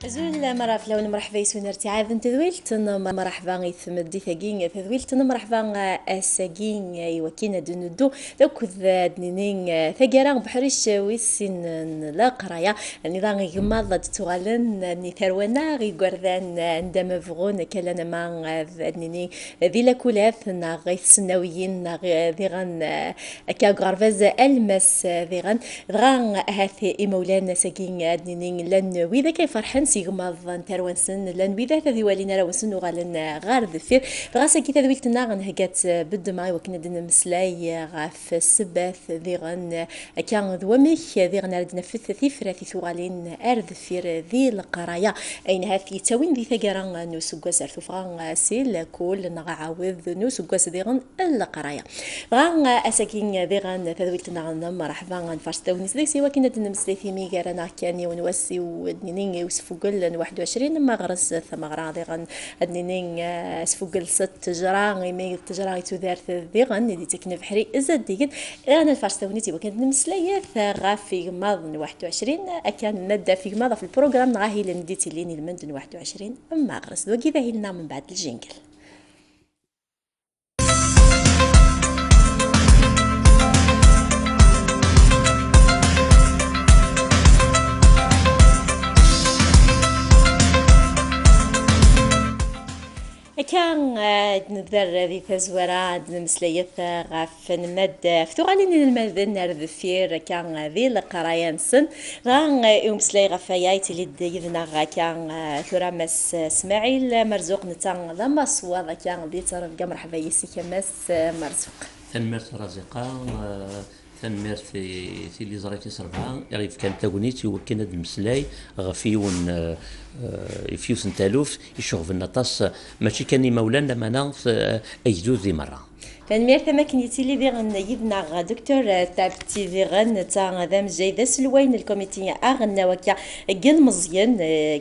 زول مرحبا لون مرحبا يسون ارتعاذ تذويلت مرحبا يثمدي ثقين تذويلت مرحبا الساقين يوكينا دندو ذوك ذنين ثقرا بحرش ويسين لا قرايا النظام يغمض تغالن ني ثروانا غيقردان عندما فغون كلنا مع ذنين ذي لكولاث غيث سنويين ذي غن كاغارفاز المس ذي غن هاثي مولانا ساقين دنين لن وإذا كيف فرحان سيغماض تروانسن لان بذات ذي والينا روانسن وغالن غار ذفير غاسا كي تذويلتنا غنهجات بالدماء وكنا دنا مسلاي غاف السباث ذي غن كان ذوميك ذي غنردنا في الثيفرة في ثوالين أرذفير ذي القرايا أين هاثي تاوين ذي ثقران نوسقواس أرثوفغان سيل كل نغعاوذ نوسقواس ذي غن القرايا غان أساكين ذي غن تذويلتنا غن مرحبا غن فارستاونيس ذي سيوا كنا دنا مسلاي ثيمي غارانا كاني ونوسي ودنيني يوسفوقل 21 ما غرس ثم غراضي غن النينين سفوقل 6 تجرا يمي تجرا يتودارث ذي غن اللي تكن بحري إزاد ديقن أنا الفارستاونيتي وكانت نمسلاية غافي ماض 21 كان ندى في ماض في البروغرام غاهي لنديتي ليني المندن 21 ما غرس ذوقي ذا هي لنا من بعد الجينجل. كان نذر ذي تزورات مسلية غاف نمد فتوغالين المدن الذفير كان ذي القرايان سن غان يوم سلاي غفايايتي اللي ديذنا غا كان ثرامس اسماعيل مرزوق نتان لما صواب كان ذي طرف قمر حبايسي كمس مرزوق تنمرت رازقة تنمرت في اللي زريتي سربعة يعني كانت تاغونيتي وكنا المسلاي غفيون فيوس نتالوف يشوف النطاس ماشي كان مولانا مانا ايجدو ذي مره فنمير ثماكن يتيلي ذي غن يذنا دكتور تابتي ذي غن تا ذا مجايدة سلوين الكوميتي أغنى وكا قل مزيان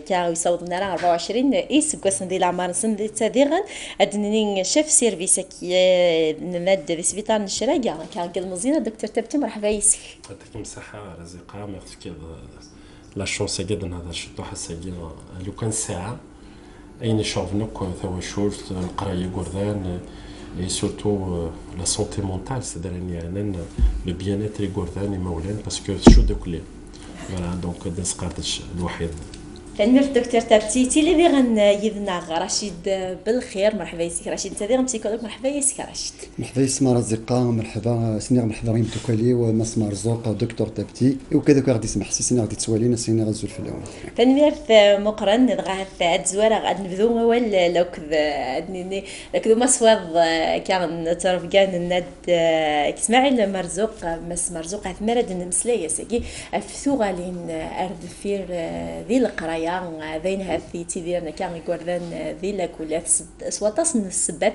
كا يصوت نرى 24 إيس قوسن ذي العمار سن ذي غن أدنين شاف سيرفيسك نمد ذي سبيطان الشراقة كا قل مزيان دكتور تابتي مرحبا يسك يعطيكم الصحة رزقة ميرسي كي لا شونس جدا هذا الشطوح الساقي لو كان ساعة أين شوفنوك ثوا شورت القراية قردان et surtout la santé mentale, c'est-à-dire le bien-être et le parce que je suis de couleur. Voilà, donc le فنمر دكتور تابتي تيلي ذي غن يذنا رشيد بالخير مرحبا يسك رشيد انت ذي غن بسيكولوج مرحبا يسك رشيد مرحبا يسمى رزقة مرحبا سنيغ مرحبا غيم توكالي ومس مرزوق دكتور تابتي وكذا غادي يسمح سنيغ غادي تسوالينا سنيغ غزول في الاول فنمر مقرن غاد زوار غاد نبذو ولا لو كذا لكذا مسوض كان تعرف كان الند اسماعيل مرزوق مس مرزوق ثمرد نمسليه سكي افتو غالين ارض فير ذي القرايه ذين هذي تيديرنا كان يقردان ذي لكولات سواطاس من السبات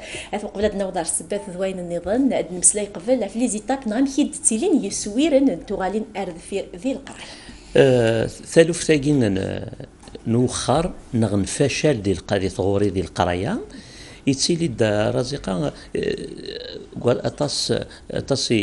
قبل نوضر السبات ذوين النظام نمسلاي قبل في لي زيتاب نعم هي تيلين يسويرن تغالين ارض في ذي القرايه ثالث ثاقين نوخر نغن فشل ديال القضيه ثغوري ديال القرايه يتسيلي دا رزقه قال اطاس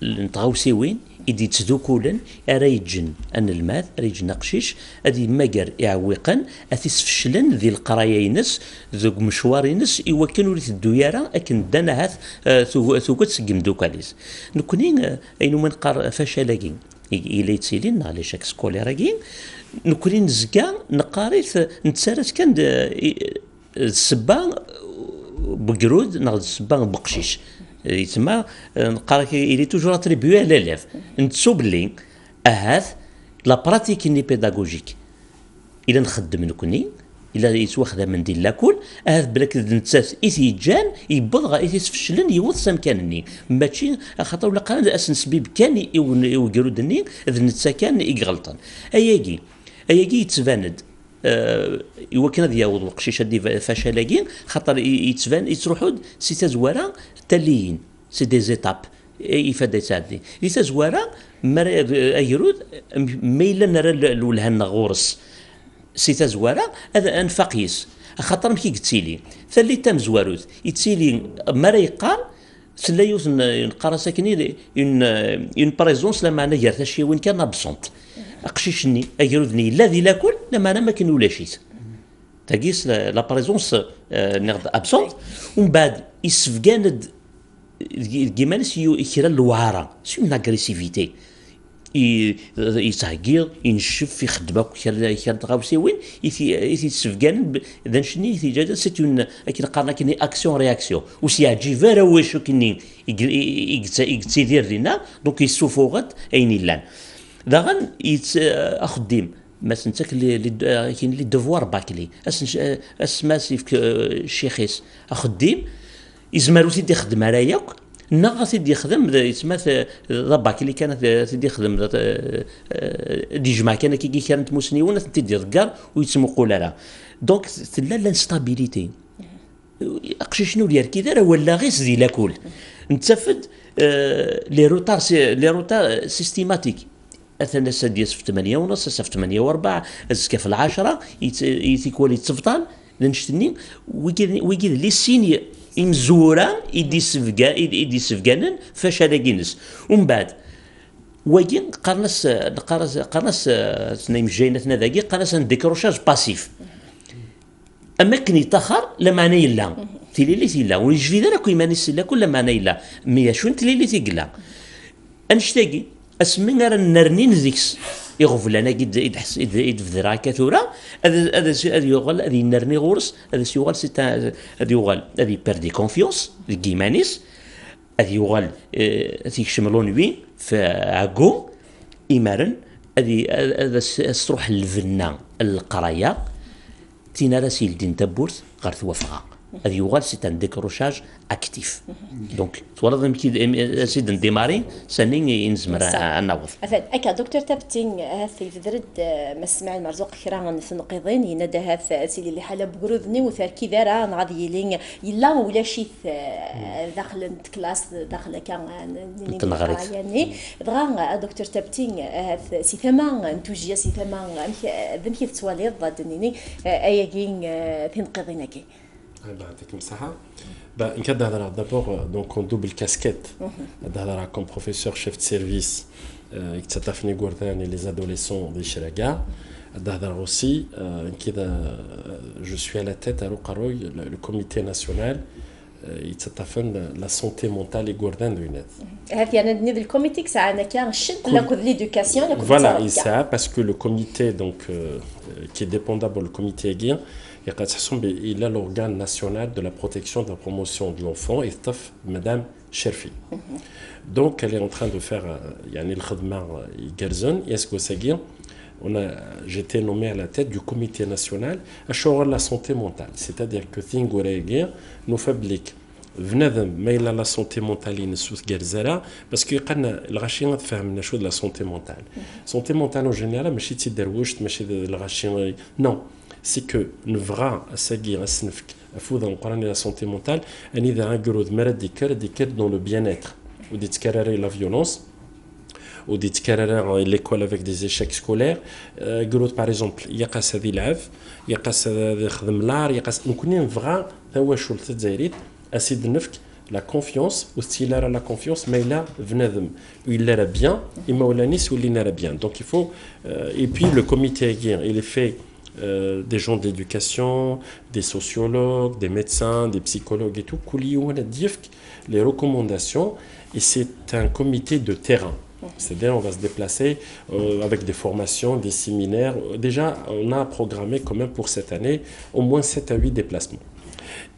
نتغاوسيوين إدي تذوكولن أريجن أن الماث أريجن نقشيش أدي مجر إعوقا أثيس فشلن ذي القرايينس ذوق مشوارينس يوكنوا لي الدويرة أكن دانا هاث ثوقت سجم دوكاليس نكونين أينو من قار فشلاجين إلي تسيلين على شك سكولي راجين نكونين زكا نقاريث نتسارت كان السبان بقرود نغد السبان بقشيش يتما نقارك إلي توجور اتريبيو على ليف نتسوب لي أهاث لا براتيك ني بيداغوجيك إلا نخدم نكوني إلا يتواخذ من دين لاكول أهاث بلاك نتساس إثي جان يبضغ إثي سفشلن يوض سمكانني ماشي خاطر ولا قال أسن سبيب كان يوقرو دني إذا نتسا كان يغلطن أياكي يتفاند يوكنا دياود القشيشه دي فشلاكين خاطر يتبان يتروحود سي تزواره تاليين سي دي زيتاب يفاد يتعدي لي تزواره ايرود ميلا نرى الولهان غورس سي تزواره هذا انفقيس خاطر كي قلتيلي ثلي تم زواروت يتسيلي مرا يقال سلايوث نقرا ساكنين اون بريزونس لا معنى غير تاشي وين كان ابسونت اقشيشني اجرودني لا ذي لاكل لما انا ما كان ولا شيء تاكيس لا بريزونس نغد ابسونت ومن بعد يسفقاند كيمانس يكرا الوعاره سي اون اغريسيفيتي يتهجير ينشف في خدمه كان تغاوسي وين يتسفقان اذا شني يتجاد سي اون كي قالنا كني اكسيون رياكسيون وسي يعجي فيرا واش كني يتيدير لنا دونك يسوفوغت اين لان داغن اخدم مثلا كاين لي دوفوار باكلي اسماسيف الشيخيس اخدم يزمرو تيدي خدم على ياك نا تيدي يخدم يسمى ضباك اللي كانت تيدي يخدم دي جماعه كانت مسنيونه تيدي ركار ويتسمقوا لها دونك تلا لانستابيليتي اقشي شنو اللي كي دار ولا غير زي لاكل نتفد لي روتار سيستيماتيك اثنا ساديس في 8 ونص في 8 و4 الزكا في 10 يتيكوالي تفضل لنشتني ويجي لي سيني مزوره يدي سفقانن فاش هذا كينس ومن بعد وين قرنس تنايم جاينتنا ذاكي قرنس ديكروشاج باسيف اما كني تاخر لا معنى لا تيلي تيلا ويجري ذا كوي ماني سلا كل معنى لا مي شو انت اللي تيقلا انشتاقي اسمي راه نرنين ذيكس يغفل انا قد يدحس يدفذرا كثورا هذا يغال هذه نرني غورس هذا يغال سي هذا يغال هذه بيردي كونفيونس كيمانيس هذا يغال تيكشملون وين فعقو إمارن هذا تروح للفنا القرايه تينا راسيل دين تبورت غير توفقا هذا يغال سي ان ديكروشاج اكتيف دونك تولد يمكن سيد نديماري سنين ينزمر النوض مثلا اكا دكتور تابتين هاثي في درد ما سمع المرزوق خيران في النقيضين ينادى هاث سيلي اللي حاله بقروذني وثار كذا راه نغادي يلين يلا ولا شي داخل كلاس داخل كان يعني دغا دكتور تابتين هاث سي ثمان انتوجيا سي ثمان ذمكي تسوالي ضدني اياكين في نقيضينكي يعطيك مساحة. نكاد d'abord donc en double casquette. Comme professeur chef de service يكتطفني غوردان les adolescents de Chiraga. aussi je suis à la tête à Rokaroy le comité national يتطفن la santé mentale et غوردان de UNED. هذا يعني ندير الكوميتي ساعنا كان شد لا كود l'éducation la voilà et ça parce que le comité donc qui est dépendable le comité aguien il a l'organe national de la protection de la promotion de l'enfant et Madame Cherfi. Donc elle est en train de faire yani le khadma Gerson j'étais nommé à la tête du comité national à la santé mentale, c'est-à-dire que Thingorégien nous fabrique بنادم ما إلا لا سونتي مونتال ينسوث جرزرا باسكو يقلنا الغاشي تفهمنا شو لا سونتي مونتال سونتي مونتال اون جينيرال ماشي تيدروشت ماشي الغاشي نو سي كو نفغا اساكي اسنفك افوض نقراني لا سونتي مونتال اني اذا غنقرود مرض ديكر دون لو بيان اتر ودي تكراري لا فيولونس ودي تكراري ليكول افيك دي ايشيك سكولير قرود باغ اكزومبل يقاس هذه لعب يقاس هذا يخدم لار يقاس نكوني نفغا هو شو تزايريت اسيد نفك la confiance ou s'il a la confiance mais il a venadem il l'a bien et maulanis ou il l'a bien donc il faut et puis le comité il est fait des gens d'éducation des sociologues des médecins des psychologues et tout les recommandations et c'est un comité de terrain. C'est-à-dire on va se déplacer avec des formations, des séminaires. Déjà on a programmé quand même pour cette année au moins 7 à 8 déplacements.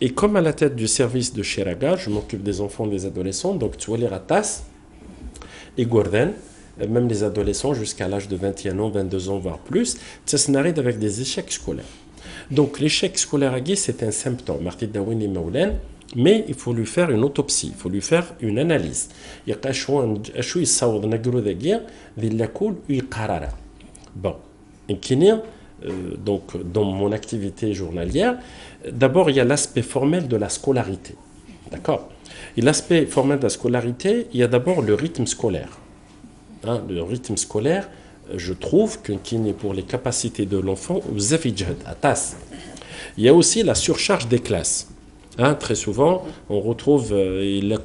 Et comme à la tête du service de Chiraga, je m'occupe des enfants et des adolescents, donc tu vois les ratas et Gourden, même les adolescents jusqu'à l'âge de 21 ans, 22 ans, voire plus, ça se narrite avec des échecs scolaires. Donc l'échec scolaire c'est un symptôme, mais il faut lui faire une autopsie, il faut lui faire une analyse. Bon, donc dans mon activité journalière, d'abord il y a l'aspect formel de la scolarité, d'accord. Et l'aspect formel de la scolarité, il y a d'abord le rythme scolaire. Le rythme scolaire, je trouve que pour les capacités de l'enfant, il y a aussi la surcharge des classes. Très souvent, on retrouve il et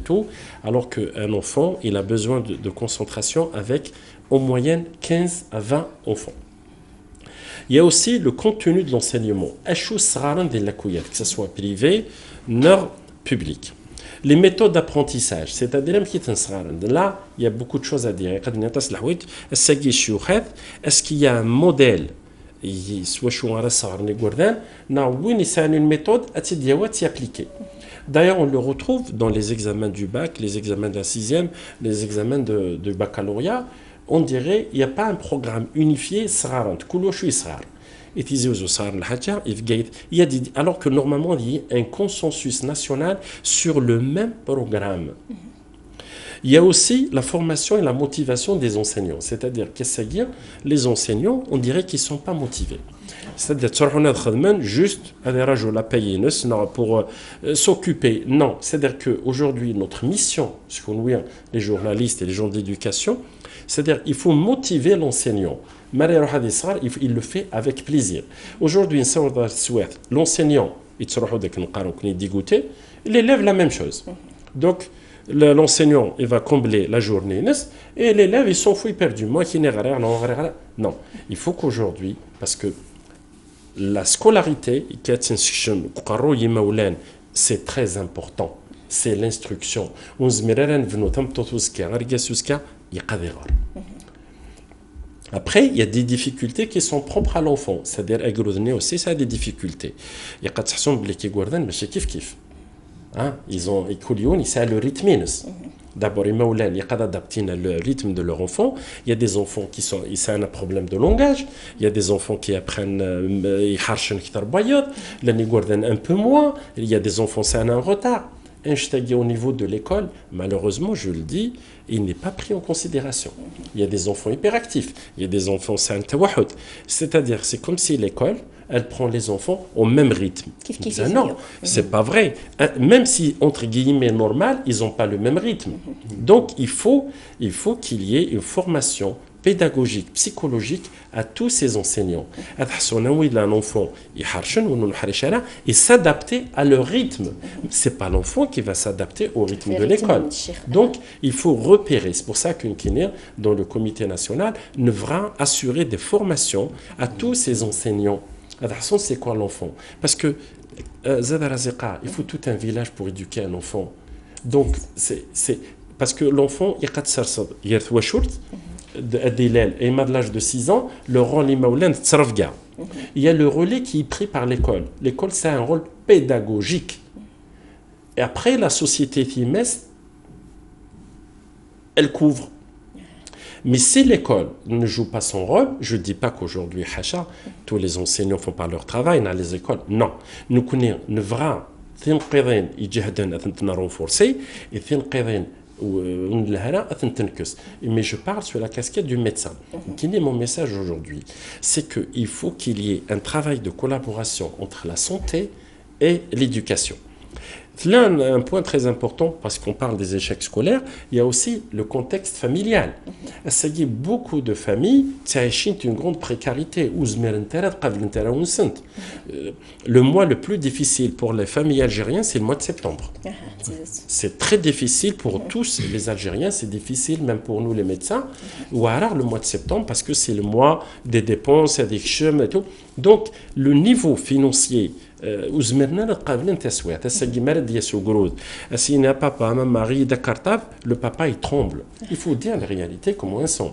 tout, alors qu'un enfant, il a besoin de concentration avec en moyenne 15 à 20 enfants. Il y a aussi le contenu de l'enseignement, que ce soit privé, non public. Les méthodes d'apprentissage, c'est-à-dire là, il y a beaucoup de choses à dire. Est-ce qu'il y a un modèle une méthode à appliquer. D'ailleurs, on le retrouve dans les examens du bac, les examens de la 6e, les examens de baccalauréat. On dirait qu'il n'y a pas un programme unifié, alors que normalement, il y a un consensus national sur le même programme. Il y a aussi la formation et la motivation des enseignants. C'est-à-dire que les enseignants, on dirait qu'ils ne sont pas motivés. C'est-à-dire que juste pour s'occuper. Non, c'est-à-dire qu'aujourd'hui, notre mission, les journalistes et les gens d'éducation, c'est-à-dire qu'il faut motiver l'enseignant. Il le fait avec plaisir. Aujourd'hui, l'enseignant, il est dégoûté, l'élève la même chose. Donc, l'enseignant, il va combler la journée et l'élève, il s'en fout, il perd du mois, non, il faut qu'aujourd'hui, parce que la scolarité, c'est très important. C'est l'instruction. Après, il y a des difficultés qui sont propres à l'enfant. C'est-à-dire, aussi, ça a des difficultés. Il y a ils ont le rythme. D'abord, ils adaptent le rythme de leur enfant. Il y a des enfants qui ont un problème de langage. Il y a des enfants qui apprennent un peu moins. Il y a des enfants qui ont un retard. Au niveau de l'école, malheureusement, je le dis, il n'est pas pris en considération. Il y a des enfants hyperactifs, il y a des enfants c'est-à-dire, c'est comme si l'école, elle prend les enfants au même rythme. Non, c'est pas vrai. Même si, entre guillemets, normal, ils n'ont pas le même rythme. Donc, il faut qu'il y ait une formation pédagogique, psychologique à tous ces enseignants. Un enfant, et s'adapter à leur rythme. Ce n'est pas l'enfant qui va s'adapter au rythme de l'école. Donc, il faut repérer. C'est pour ça qu'une kiné, dans le comité national, devra assurer des formations à tous ces enseignants. C'est quoi l'enfant? Parce que, il faut tout un village pour éduquer un enfant. Donc, c'est parce que l'enfant, il y a et à l'âge de 6 ans, le rôle il y a le relais qui est pris par l'école. L'école, c'est un rôle pédagogique. Et après, la société elle couvre. Mais si l'école ne joue pas son rôle, je ne dis pas qu'aujourd'hui, tous les enseignants ne font pas leur travail dans les écoles. Non. Nous connaissons, nous devons renforcer et mais je parle sur la casquette du médecin. Quel est mon message aujourd'hui? C'est qu'il faut qu'il y ait un travail de collaboration entre la santé et l'éducation. Là, un point très important, parce qu'on parle des échecs scolaires, il y a aussi le contexte familial. Il y a beaucoup de familles qui ont une grande précarité. Le mois le plus difficile pour les familles algériennes, c'est le mois de septembre. C'est très difficile pour tous les Algériens, c'est difficile même pour nous les médecins. Ou alors le mois de septembre, parce que c'est le mois des dépenses, des chemins et tout. Donc, le niveau financier, le papa il tremble. Il faut dire la réalité comment ils sont.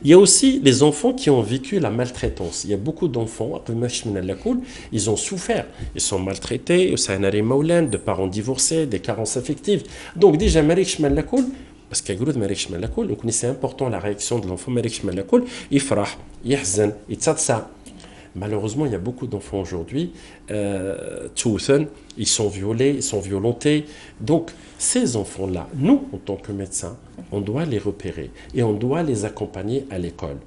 Il y a aussi les enfants qui ont vécu la maltraitance. Il y a beaucoup d'enfants, ils ont souffert. Ils sont maltraités, de parents divorcés, des carences affectives. Donc déjà, parce que c'est important la réaction de l'enfant, il frah, yahzan, ça. Malheureusement, il y a beaucoup d'enfants aujourd'hui, ils sont violés, ils sont violentés. Donc, ces enfants-là, nous, en tant que médecins, on doit les repérer et on doit les accompagner à l'école.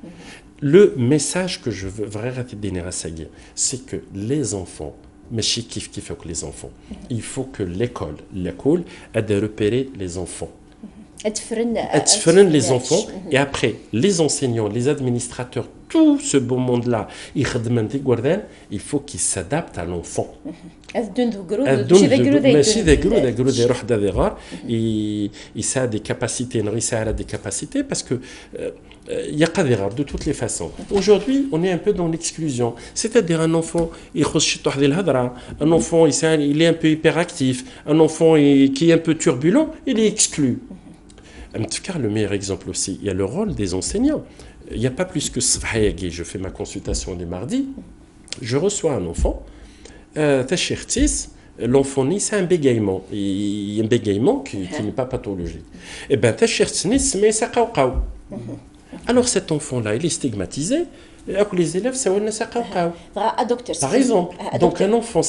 Le message que je veux vraiment donner à Sagir, c'est que les enfants, mais qu'il faut que les enfants, il faut que l'école aide à repérer les enfants. تفرن les enfants et après les enseignants, les administrateurs, tout ce beau monde-là, il faut qu'ils s'adaptent à l'enfant. ماشي ذاكروا يروح دغار يساعد des capacités يساعد des capacités parce que il y a قادر de toutes les façons. Aujourd'hui, on est un peu dans l'exclusion. C'est-à-dire un enfant يخش واحد الهضره, un enfant il est un peu hyperactif, un enfant qui est un peu turbulent, il est exclu. En tout cas, le meilleur exemple aussi, il y a le rôle des enseignants. Il n'y a pas plus que je fais ma consultation les mardis, je reçois un enfant, l'enfant c'est un bégaiement, il y a un bégaiement qui n'est pas pathologique. Et bien, mais ça. Alors cet enfant-là, il est stigmatisé. Les élèves, par exemple. Donc un enfant,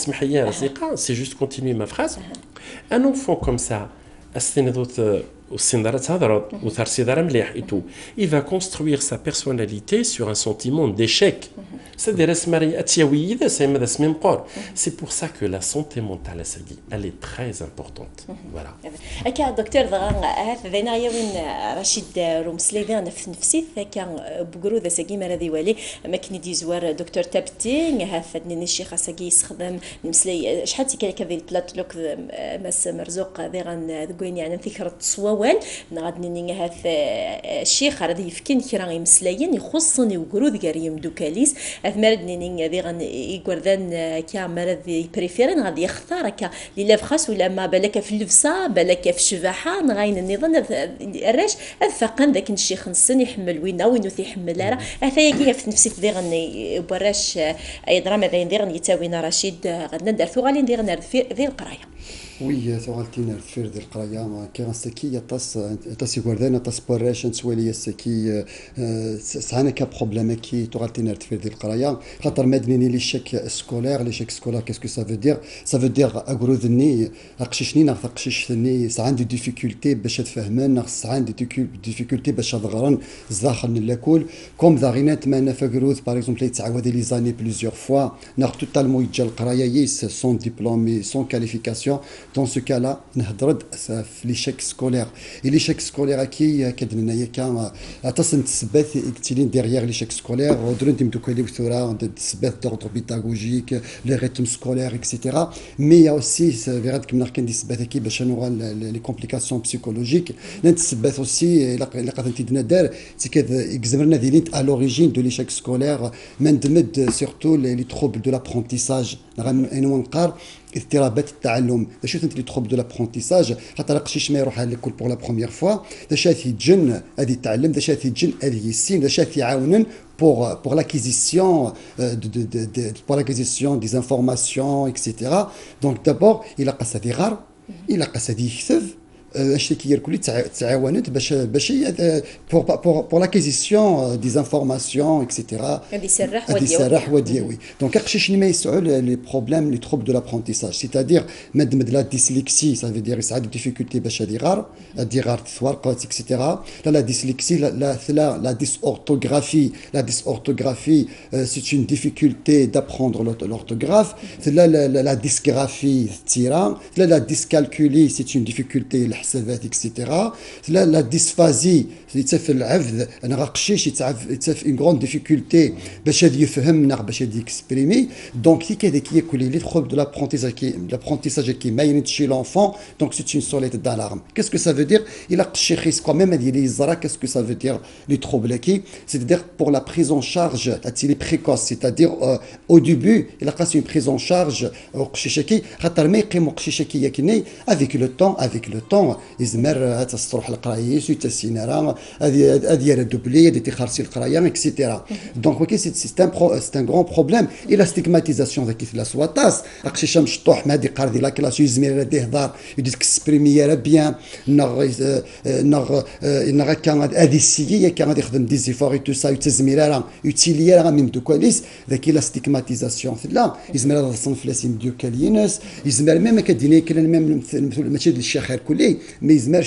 c'est juste continuer ma phrase. Un enfant comme ça, il va construire sa personnalité sur un sentiment d'échec. C'est pour ça que la santé mentale, elle est très importante. Voilà. دكتور ذينا يوين رشيد رومسليفي انا في نفسي كان بقرو ذا ساقي مرضي والي ما كني دي زوار دكتور تابتي هافدني الشيخ ساقي يستخدم نمسلي شحال تي كذا البلات لوك مس مرزوق ذي غن ذكوين يعني فكره تصوال نغادني هاف الشيخ راه يفكين كرا يمسليين يخصني وقرو ذكريم دوكاليس اثمردني ذي غن يقردان كا مرض بريفيرين غادي يختار كا لي خاص ولا ما بالك في اللبسه بالك في الشباحه نغاين النظام الراش الفقن ذاك الشيخ نسن يحمل وين يحمل راه هذايا في نفسي ذي غني براش اي دراما ذي غنيتاوينا رشيد غادنا ندرثو غالي ندير ذي القرايه. وي ثوالتينا الفير ديال القرايه ما كاين السكي طاس يغوردانا طاس بوراش نسوالي السكي سانا كا بروبليم كي توغالتينا الفير ديال القرايه خاطر مادنيني لي شيك سكولير كاسكو سا فو دير اغروذني قششني نقششني سا عندي ديفيكولتي باش تفهمن سا عندي ديفيكولتي باش تغرن زاخل لاكول كوم ذاغينات ما نفغروذ باغ اكزومبل يتعاود لي زاني بليزيور فوا ناخ توتالمون يجا القرايه يس سون ديبلومي سون كاليفيكاسيون. Dans ce cas-là, نهضر في l'échec scolaire. Et l'échec scolaire كي كدنا ياك تصن تثبت اكتلين derrière l'échec scolaire ودرن تمدو كلي بثورة تثبت d'ordre pédagogique, les rythmes scolaires, etc. Mais il y a aussi فيراد كنا كندي تثبت كي باش نوغا les complications psychologiques. نتثبت aussi اللي قد تدنا دار تكاد اكزامرنا ديلينت à l'origine de l'échec scolaire من دمد surtout les troubles de l'apprentissage. نغنوا نقار اضطرابات التعلم شو انت لي تروب دو لابرونتيساج خاطر قشيش ما يروح ليكول بور لا بروميير فوا داش يتجن غادي يتعلم داش يتجن غادي يسين داش يعاونن pour l'acquisition pour l'acquisition des informations etc. Donc d'abord il a قصه يغار il a قصه يكتب اش كير كلي تعاونت باش pour l'acquisition des informations etc. غادي يسرح وديوي دونك قشيش ما يسعوا لي بروبليم لي تروب دو لابرونتيساج سيتادير مد لا ديسليكسي سا في دير يسعد ديفيكولتي باش ديغار تورقات etc. لا ديسليكسي لا ديس orthographie c'est une difficulté d'apprendre l'orthographe la dysgraphie تيرا la dyscalculie c'est une difficulté الحسابات اكسيتيرا لا ديسفازي يتسف العفذ انا غقشيش يتسف اون غروند ديفيكولتي باش هاد يفهم باش هاد يكسبريمي دونك كي كذاك ياكل لي تروب دو لابرونتيساج كي ماين شي لونفون دونك سي اون سوليت دالارم كاسكو سا فو دير الى قشي خيس كو ميم ديال يزرا كاسكو سا فو دير لي تروبل كي سي دير بور لا بريز اون شارج تاع لي بريكوس سيتادير او ديبي الى قاس اون بريز اون شارج قشيشكي خاطر ما يقيموا قشيشكي ياكني افيك لو طون يزمر تروح القرايه سي تسينرا هذه راه دوبلي هذه تخرسي القرايه اكسيتيرا دونك وكي سي ان غران بروبليم اي لا ستيغماتيزاسيون ذاك في لا سواتاس اقشي مشطوح ما هذه قاردي لا كلاس يزمر راه يهضر يدير اكسبريمي راه بيان نغ كان هذه السييه كان غادي يخدم دي زيفور تو سا يتزمير راه يوتيلي راه ميم دو كواليس ذاك لا ستيغماتيزاسيون لا يزمر راه صنف لاسيم ديو كالينس يزمر ميم كديني كلام ميم ماشي الشيخ كلي mais il y a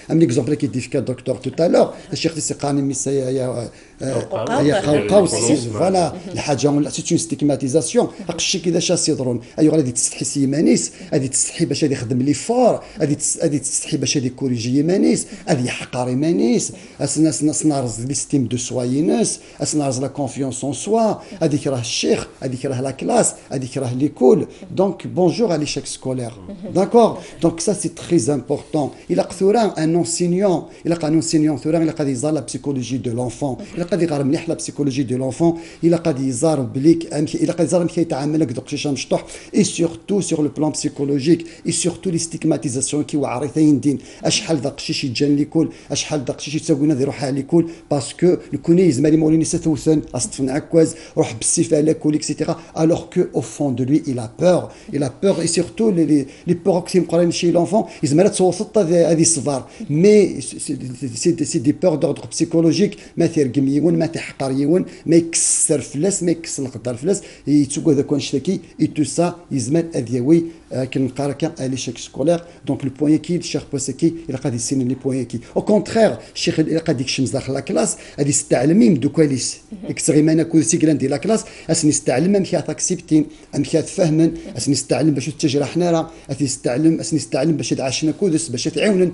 un autre exemple qui est dit que le docteur tout à l'heure, le chef de Sekani Missaya هي قوقاو فوالا الحاجه سيت اون ستيغماتيزاسيون اقشي كذا شاس يضرون ايوا غادي تستحي سي مانيس غادي تستحي باش غادي يخدم لي فور غادي تستحي باش غادي كوريجي مانيس غادي يحقر مانيس اسنارز ليستيم دو سواينس اسنارز لا كونفيونس اون سوا غادي يكره الشيخ غادي يكره لا كلاس غادي يكره ليكول دونك بونجور على ليشيك سكولير داكور دونك سا سي تري امبورطون الى قثوران ان انسينيون الى قان انسينيون ثوران الى قادي يزال لا بسيكولوجي دو لونفون الى قادي يقرا مليح لا بسيكولوجي دو لونفون الى قادي يزار بليك الى قادي يزار كي يتعامل لك دوك شي مشطوح اي سورتو سور لو بلان بسيكولوجيك اي سورتو لي ستيغماتيزاسيون كي وعريثين دين اشحال ذا قشيش يجان ليكول اشحال ذا قشيش يتساوينا يروح على ليكول باسكو الكوني يزمالي موليني ستوثن اصطفن عكواز روح بالسيف على كول اكسيتيرا الوغ كو او فون دو لوي il a peur et surtout les paroxysmes قران chez l'enfant يزمالها توسط هذه الصفار مي سي دي بور دوردر بسيكولوجيك ما تيرقم يون ما تحقر يون ما يكسر فلاس ما يكسر القدر فلاس يتسوق هذا كون شتكي اي تو سا يزمال اذيوي كنقرا كان ليشيك سكولير دونك لو بوين كي الشيخ بوسكي الى قادي يسين لي بوين كي او كونترير الشيخ الى قادي يكشمز داخل لا كلاس غادي يستعلم يمدو كواليس اكستريمانا كوسي كلان ديال لا كلاس اسني يستعلم مشي تاكسيبتين مشي تفهمن اسني يستعلم باش تجرح حنارا اسني يستعلم باش تعاشنا كودس باش تعاونن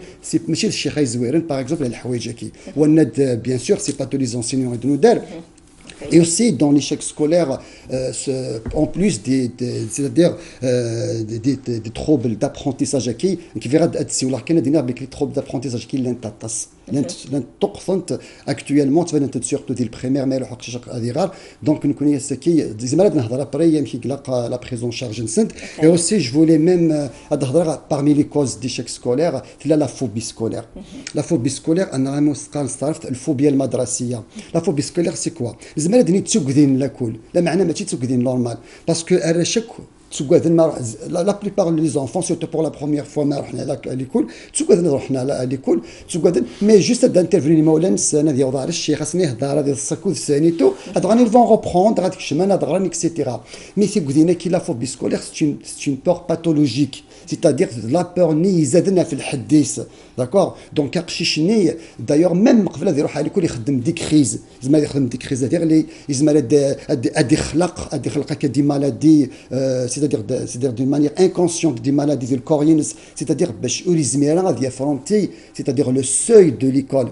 ماشي الشيخ زويرن باغ اكزومبل الحوايج كي وناد بيان سور سي با تو لي زونسينيون دو نودار. Et aussi dans l'échec scolaire, en plus c'est-à-dire des troubles d'apprentissage qui verra si on a des avec les troubles d'apprentissage qui l'intéressent. l'intقصنت actuellement تبان surtout ديال البريمير ما يلحقش هذه غير دونك نكون يسكي زعما نهضر ابري يمشي كلا لا بريزون شارج نسنت اي اوسي جو فولي ميم هاد الهضره parmi les causes d'échec scolaire تلا لا فوبي سكولير لا فوبي سكولير انا غير صارت الفوبيا المدرسيه لا فوبي سكولير سي كوا زعما دني تسوقدين لاكل لا معنى ماشي تسوقدين نورمال باسكو الرشك la plupart des enfants, surtout pour la première fois, à l'école, à l'école, mais juste d'intervenir, ils vont reprendre, etc. Mais c'est la phobie scolaire, c'est une peur pathologique. C'est-à-dire la peur ni زادنا في الحديث d'accord donc قشيشني d'ailleurs même قبل هذا يروح على الكل يخدم ديك كريز زعما يخدم ديك كريز هذه اللي زعما هذه خلق كدي مالادي c'est-à-dire d'une manière inconsciente des maladies du corps c'est-à-dire باش زميرا غادي يفرونتي c'est-à-dire le seuil de l'école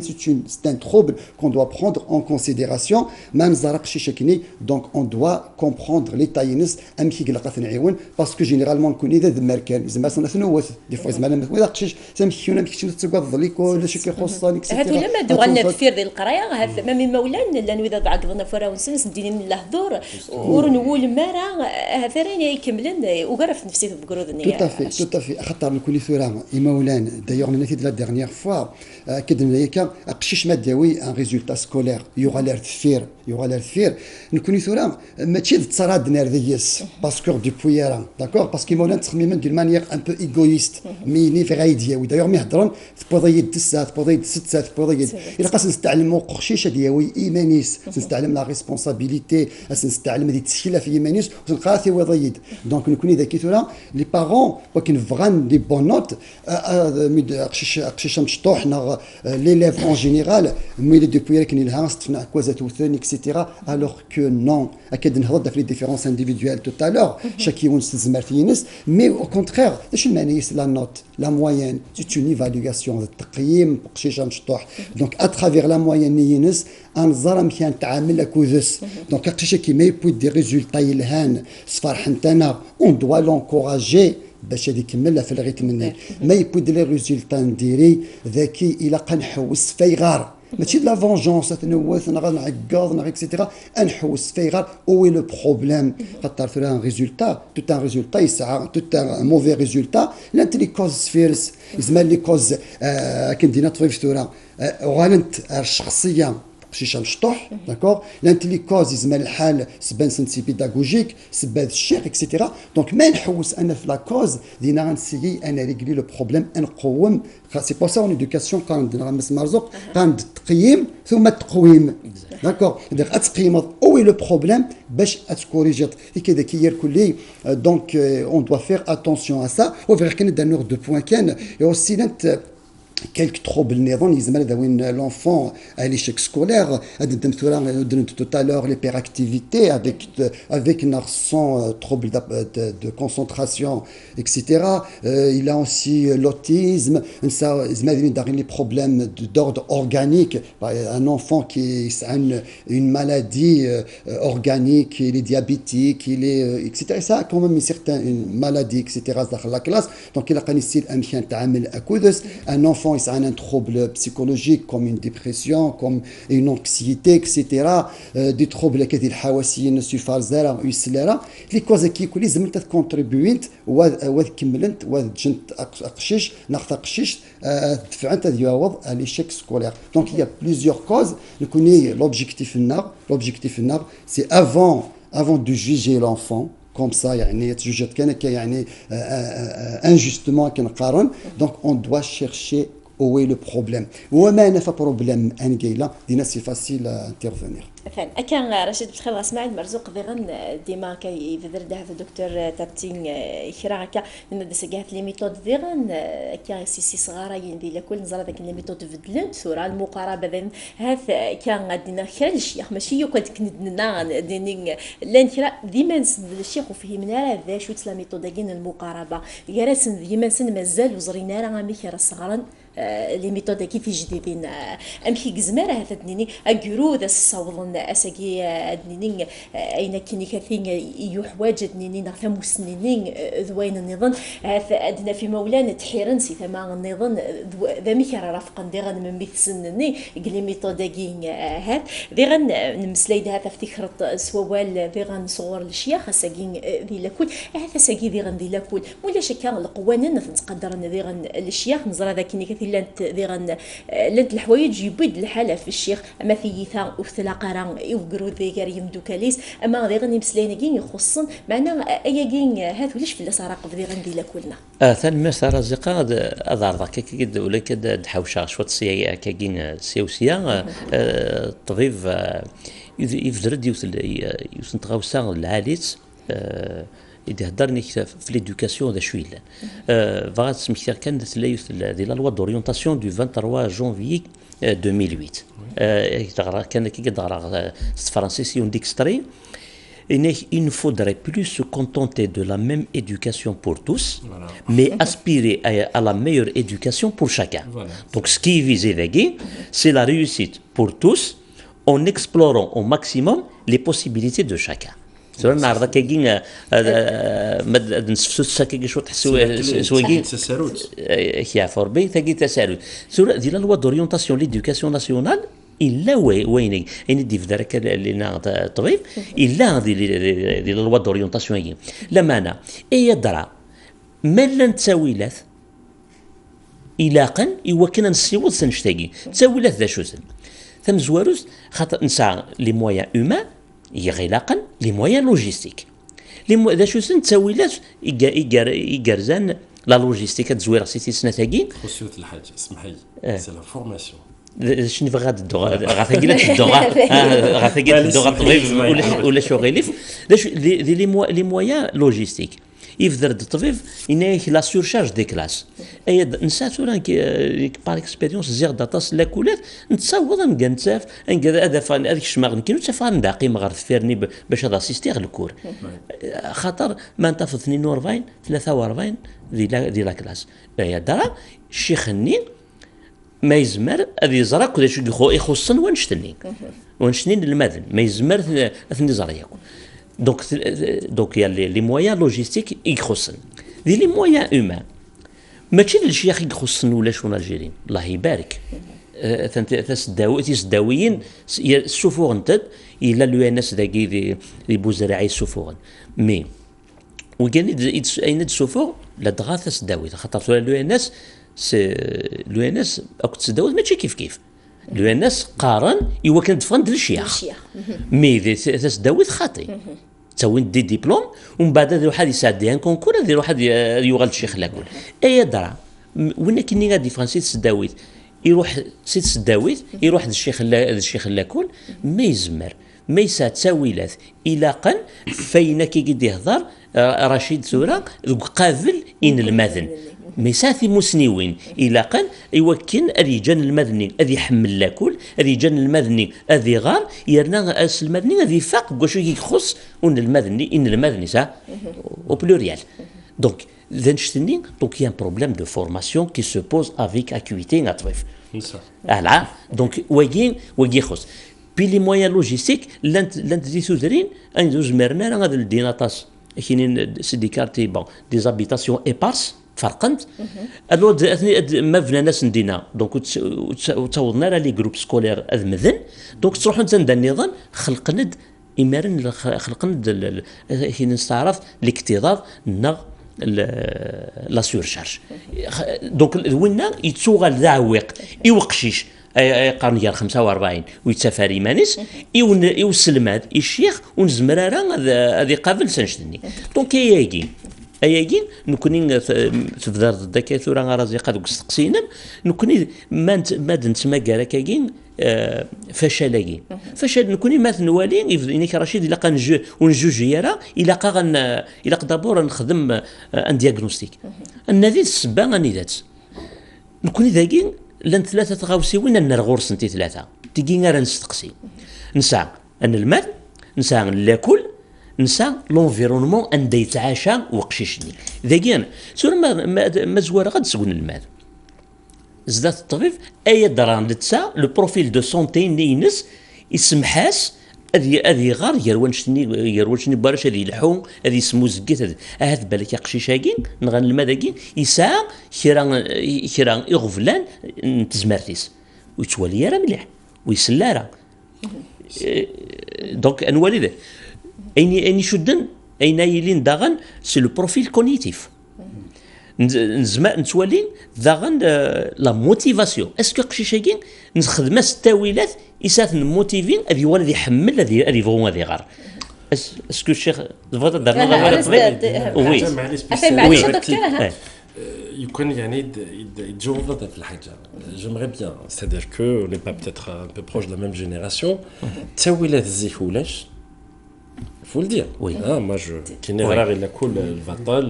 c'est un trouble qu'on doit prendre en considération ما نزرقش شكني donc on doit comprendre les taïnes امكي قلقات نعيون parce que généralement نكون اذا كان زعما ثنوث دي فوا زعما ما يدقش سامحيونا مكيتش تقض ليك ولا شي كيخصني هادو لما دو لنا التفير ديال القرايه هاد ما من مولان لان اذا عقدنا فورا ونسنس ندير الهضور ورنول مارا هذرين يكملن وقرا في نفسي بقرود النيه tout à fait خاطر نكون فورا مولان دايوغ نتي لا ديرنيير فوا كدنا ياك قشيش ما داوي ان ريزولتا سكولير يوغا لير فير نكون فورا ماشي تصراد نرفيس باسكو دي بويرا داكور باسكو مولان تخميم دون مانيير ان بو ايغويست ميني في غايديا ودايوغ مي هضرن تبوضي 6 ساعات تبوضي 6 ساعات تبوضي الا قاس نستعلموا قشيشه دياوي ايمانيس نستعلم لا ريسبونسابيلتي نستعلم هذه التشكيله في ايمانيس ونقاثي وضيد دونك نكون اذا كيتولا لي بارون ولكن فغان دي بون نوت قشيشه مشطوح ليليف اون جينيرال ميلي دو بويرا كاين لها صفنا كوازات وثاني اكسيتيرا الوغ كو نون اكيد نهضر في لي ديفيرونس انديفيدوال تو تالور شاكي ونس زمرتينس مي او كونترير اش المعنى لا نوت لا موين سي اون ايفالواسيون التقييم قشيشه مشطوح دونك اترافير لا موين نينس انظر مكان تعامل اكوزس دونك قشيشه كيما يبوي دي ريزولتا يلهان صفار حنتنا اون دوا لونكوراجي باش هذه يكملها في الريتم مني ما يبود لي ريزولتا نديري ذكي الى قنحوس فيغار ماشي لا فونجونس تنوث نعقض اكسيتيرا نحوس فيغار او لو بروبليم خاطر في ان ريزولتا تو ان ريزولتا يسعى تو ان موفي ريزولتا لا انت لي كوز سفيرس زعما لي كوز كندينا طبيب ثورا غالنت الشخصيه شيشه مشطوح داكور لانتليكوز يزمل الحال سبان سنسي بيداغوجيك سباد الشيخ اكسيتيرا دونك ما نحوس انا في لا كوز دينا غنسيي انا ريغلي لو بروبليم نقوم سي بور سا اون ادوكاسيون قاند غنمس مرزوق قاند التقييم ثم التقويم داكور دونك اتقيم اوي لو بروبليم باش اتكوريجي كذا كيير كلي دونك اون دوا فير اتونسيون ا سا وفير كان دانور دو بوين كان اوسي quelques troubles نظام يزمر ذوين l'enfant à l'échec scolaire tout à l'heure l'hyperactivité avec un trouble de concentration etc. Il a aussi l'autisme ça les problèmes d'ordre organique un enfant qui a une maladie organique il est diabétique il est etc. ça a quand même une maladie etc. dans la classe donc il a un enfant il a un trouble psychologique comme une dépression, comme une anxiété, etc. Des troubles qui الحواسيين السفار زارا ويسلارا لي كوزا كيكولي زعما تكونتريبيوينت واد كملت واد جنت قشيش ناقص قشيش دفعنت هذا يعوض ليشيك سكولير دونك il y a plusieurs causes نكوني l'objectif النار c'est avant de juger l'enfant comme ça يعني تجوجت يعني injustement كنقارن donc on doit chercher où est le problème وما انا فبروبليم انجيلا دينا سي فاسيل انترفينير مثلا كان رشيد بتخيل اسماعيل مرزوق ذغن ديما كي يفدر في دكتور تابتين يخرا هكا من دسقات لي ميثود ذغن كان سي صغار يندي لكل نظر ذاك لي ميثود فدلنت صوره المقاربه بين هذا كان غادينا خير الشيخ ماشي يقعد كندنا ديني لان كرا ديما نسد الشيخ وفهمنا ذا شو تلا ميثود كاين المقاربه غير ديما سن مازال وزرينا راه مي خير الصغار لي ميثود كيف جديدين امشي جزمره هذا دنيني اجرو ذا الصوض اساكي دنيني اين كيني كثين يحواج دنيني نغفم سنينين ذوين النظام ادنا في مولانا تحيرن سي ثما النظام ذا ميكرا رافقا ديغن من بيت سنني قلي ميثوداكين هاد ديغن نمسليد هذا افتكرت سوال ديغن صور الشيخ اساكين ذي لكل هذا ساكي ديغن ذي لكل ولا شكا القوانين نتقدر ديغن الشيخ نزرا ذاك كثير لانت ديغن لانت الحوايج يبيد الحاله في الشيخ اما ثيثا وثلاقرا يوقروا ذيكار يمدو كاليس اما ديغن يمسلينكين يخصن معنا اياكين هذا وليش في السراق ديغن ديلا كلنا ثان مسار زقا اضار ذاك كيد ولا كد حوشا شوط سي كاين سيوسيا الطبيب يفدرد يوث نتغاوسا العاليت إذا هدرني في l'éducation ذا شويل فغاد سميتها كانت ديال لا لوا دوريونتاسيون دو 23 جونفيي 2008 كان كي قدر فرنسي اون ديكستري il ne faudrait plus se contenter de la même éducation pour tous, mais aspirer à la meilleure éducation pour chacun. Donc ce qui est visé, c'est la réussite pour tous en explorant au maximum les possibilités de chacun. سورة النهارده كاين مد نسفسو ساكي شو تحسوا سواكي تساروت يا فوربي تاكي تساروت سورة ديال لوا دوريونتاسيون ليدوكاسيون ناسيونال الا وين يعني دي في ذاك اللي الطبيب الا ديال لوا دوريونتاسيون لما انا اي درا مالا نتساويلات الاقا ايوا كنا نسيوض سنشتاقي تساويلات ذا شوزن ثم زواروس خاطر نسعى لي مويان اومان يغلاقا لي مويان لوجيستيك ذا شو سن تساويلات يقرزان لا لوجيستيك تزوير سيتي سنتاكي خصوصية الحاجة اسمحي سي لا فورماسيون شنو غاد الدو غاثاكيلات الدو غاثاكيلات الدو الطبيب ولا شو غيليف لي مويان لوجيستيك يفدر الطبيب ينايك لا سورشارج دي كلاس اي نساتو بار اكسبيريونس زيغ داتاس لاكولات نتصاوض نكنتاف هذا فان هذيك الشماغ نكينو تفان باقي مغار فيرني باش هذا سيستيغ الكور خاطر ما نطاف 42 43 دي لا كلاس يا دارا الشيخ النين ما يزمر هذه يزرا كل شيء يخصن ونشتنين المذن ما يزمر اثني زرا ياكل دونك يا لي مويان لوجيستيك يخصن دي لي مويان اومان ماشي الشيخ يخصن ولا شون الجيرين الله يبارك تسداويين السفور نتد الى لو انس داكي دي بوزراعي السفور مي وكان اين السفور لا دغا تسداوي خاطر لو انس لو انس اكو تسداوي ماشي كيف لو انس قارن ايوا كان تفند الشيخ مي تسداوي خاطي تسوين دي ديبلوم ومن بعد هذا واحد يساعد ان كونكور هذا واحد يوغل الشيخ لاكول اي درا وين كاين غادي فرنسي تسداويت يروح سيت سداويت يروح الشيخ لاكول ما يزمر ما يسا تساويلات الى قن فين كي قد يهضر رشيد سوره قابل ان المذن ميساثي مسنيوين الى قال يوكن الرجال المذني الذي يحمل لاكل الرجال المذني الذي غار يرنا اس المذني الذي فاق واش يخص ان المذني سا au pluriel. Donc donc il y a un problème de formation qui se pose avec acuité natif. Voilà, donc وين خص. Puis les moyens logistiques l'un des soudrines un deux merna هذا الديناطاس كاينين سيدي كارتي بون دي زابيتاسيون ايبارس فرقنت الو مبنى ناس ندينا دونك وتصوضنا لي جروب سكولير اذمذن دونك تروحوا انت النظام خلقنا امارن خلقنا كاين نستعرض الاكتظاظ نا لا سورشارج دونك وين يتسوغل ذاوق يوقشيش قرن ديال 45 ويتسافر مانيس يوسلماد الشيخ ونزمرارا هذه قابل سنشدني دونك اياكي نكوني تفضل ضدك ثورا رازقه دوك السقسينا نكوني ما نتسمى كاراكاكين فشل نكوني مثلا نوالي انك رشيد الا قنجو ونجوج يرا الا دابور نخدم ان دياغنوستيك النذي السبا غني ذات نكوني ذاكين لان ثلاثه غاوسيوين نرغور سنتي ثلاثه تيكي غير نستقسي نسى ان المال نسى ناكل نسى لونفيرونمون ان يتعاشى وقشيشني ذاكين سور ما زوار غاد تسكن المال زدات الطبيب اي دران لتسا لو بروفيل دو سونتي نينس يسمحاس هذه غار يروانشني باراش هذه الحوم هذه سمو زكيت هذا بالك قشيشاكين نغن المداكين يسعى كرا يغفلان نتزمرتيس ويتولي راه مليح ويسلا راه دونك انوالي ذا اين شدن اين يلين داغن سي لو بروفيل كونيتيف نتولين داغن لا موتيفاسيون اسكو قشيشاكين نخدم التاويلات يسات موتيفين هذه هو الذي يحمل هذه فون هذه غار اسكو الشيخ فوالا دارنا وي وي يكون يعني يتجاوب ضد في الحاجه جيمري بيان سيتادير كو ني با بيتيتر ان بو بروش دو لا ميم جينيراسيون التاويلات الزيفولاش faut le dire. Oui. Ah, moi, qui n'est pas la cool, le vatal,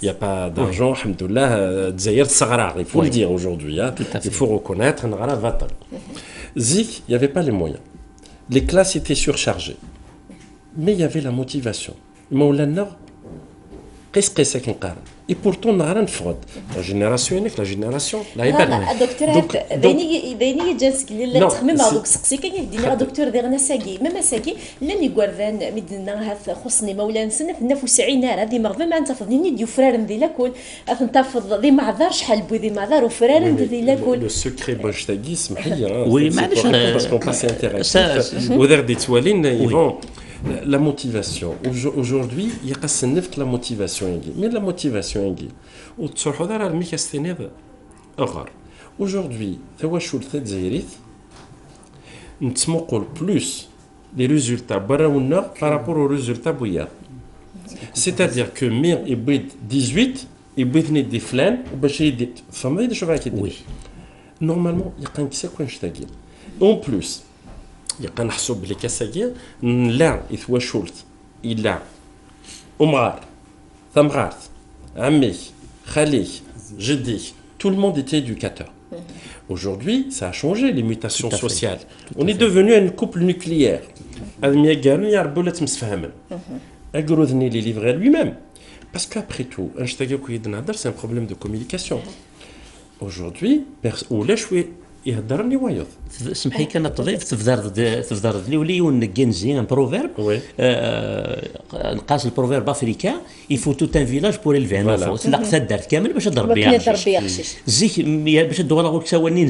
il n'y a pas d'argent, alhamdoulilah, Zaïr Sahara, il faut le dire aujourd'hui. Hein. Il faut reconnaître, on a vatal. Zik, il n'y avait pas les moyens. Les classes étaient surchargées. Mais il y avait la motivation. Moulana, qu'est-ce que c'est qu'un carré? Et pourtant, on a rien de fraude. La génération unique, la génération, là, il y a دكتور بيني جالس لا تخمم مع دوك سقسيك يدينا دكتور ديرنا ساقي ماما ساقي لاني غورفان مدنا هذا خصني مولانا سنه في 92 هذه مغفى ما انتفضني ديو فرارن دي لاكل انتفض ذي معذار شحال بو ذي معذار وفرارن دي لاكل لو سكري باش تاقي سمحي وي معليش باسكو باسي انتيريسون ودار دي توالين يفون la motivation. Aujourd'hui, il y a la motivation. Mais la motivation, aujourd'hui, nous plus les résultats par rapport aux résultats bouillards. C'est-à-dire que Mir et Bid 18, et Bid des flans, normalement, il y a un qui sait en plus, يبقى نحسب بلي كاساكيا لا يتواشولت إلا أمغار ثمغارت عمي خالي جدي tout le monde était éducateur. Aujourd'hui, ça a changé les mutations sociales. On est devenu un couple nucléaire. Admia Gary Arbolet Msfahamen. Agroudni les livrer lui-même. Parce qu'après tout, c'est un problème de communication. Aujourd'hui, ou l'échoué. يهضرني وايض سمحي كان تضيف تفضل لي ولي ونجنزي ان بروفيرب نقاس البروفيرب افريكان يفو توت ان فيلاج بور الفي ان فو تلاق تدارت كامل باش تضرب يخشش زيك باش دولا غوك سوانين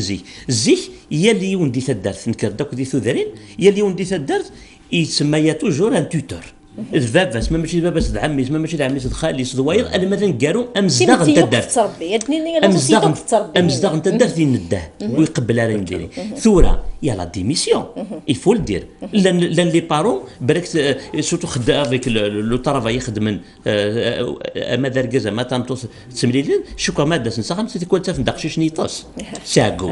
زيك هي اللي يوندي تدارت نكر داك دي ثودرين هي اللي يوندي تدارت يسمى توجور ان توتور الفاباس ما ماشي باباس عمي ما ماشي عمي خالي صدواير انا مثلا كارو امزداغ تدار امزداغ تدار دين الداه ويقبل على نديري ثوره il y a la démission. Il faut le dire. Les parents, surtout avec le travail,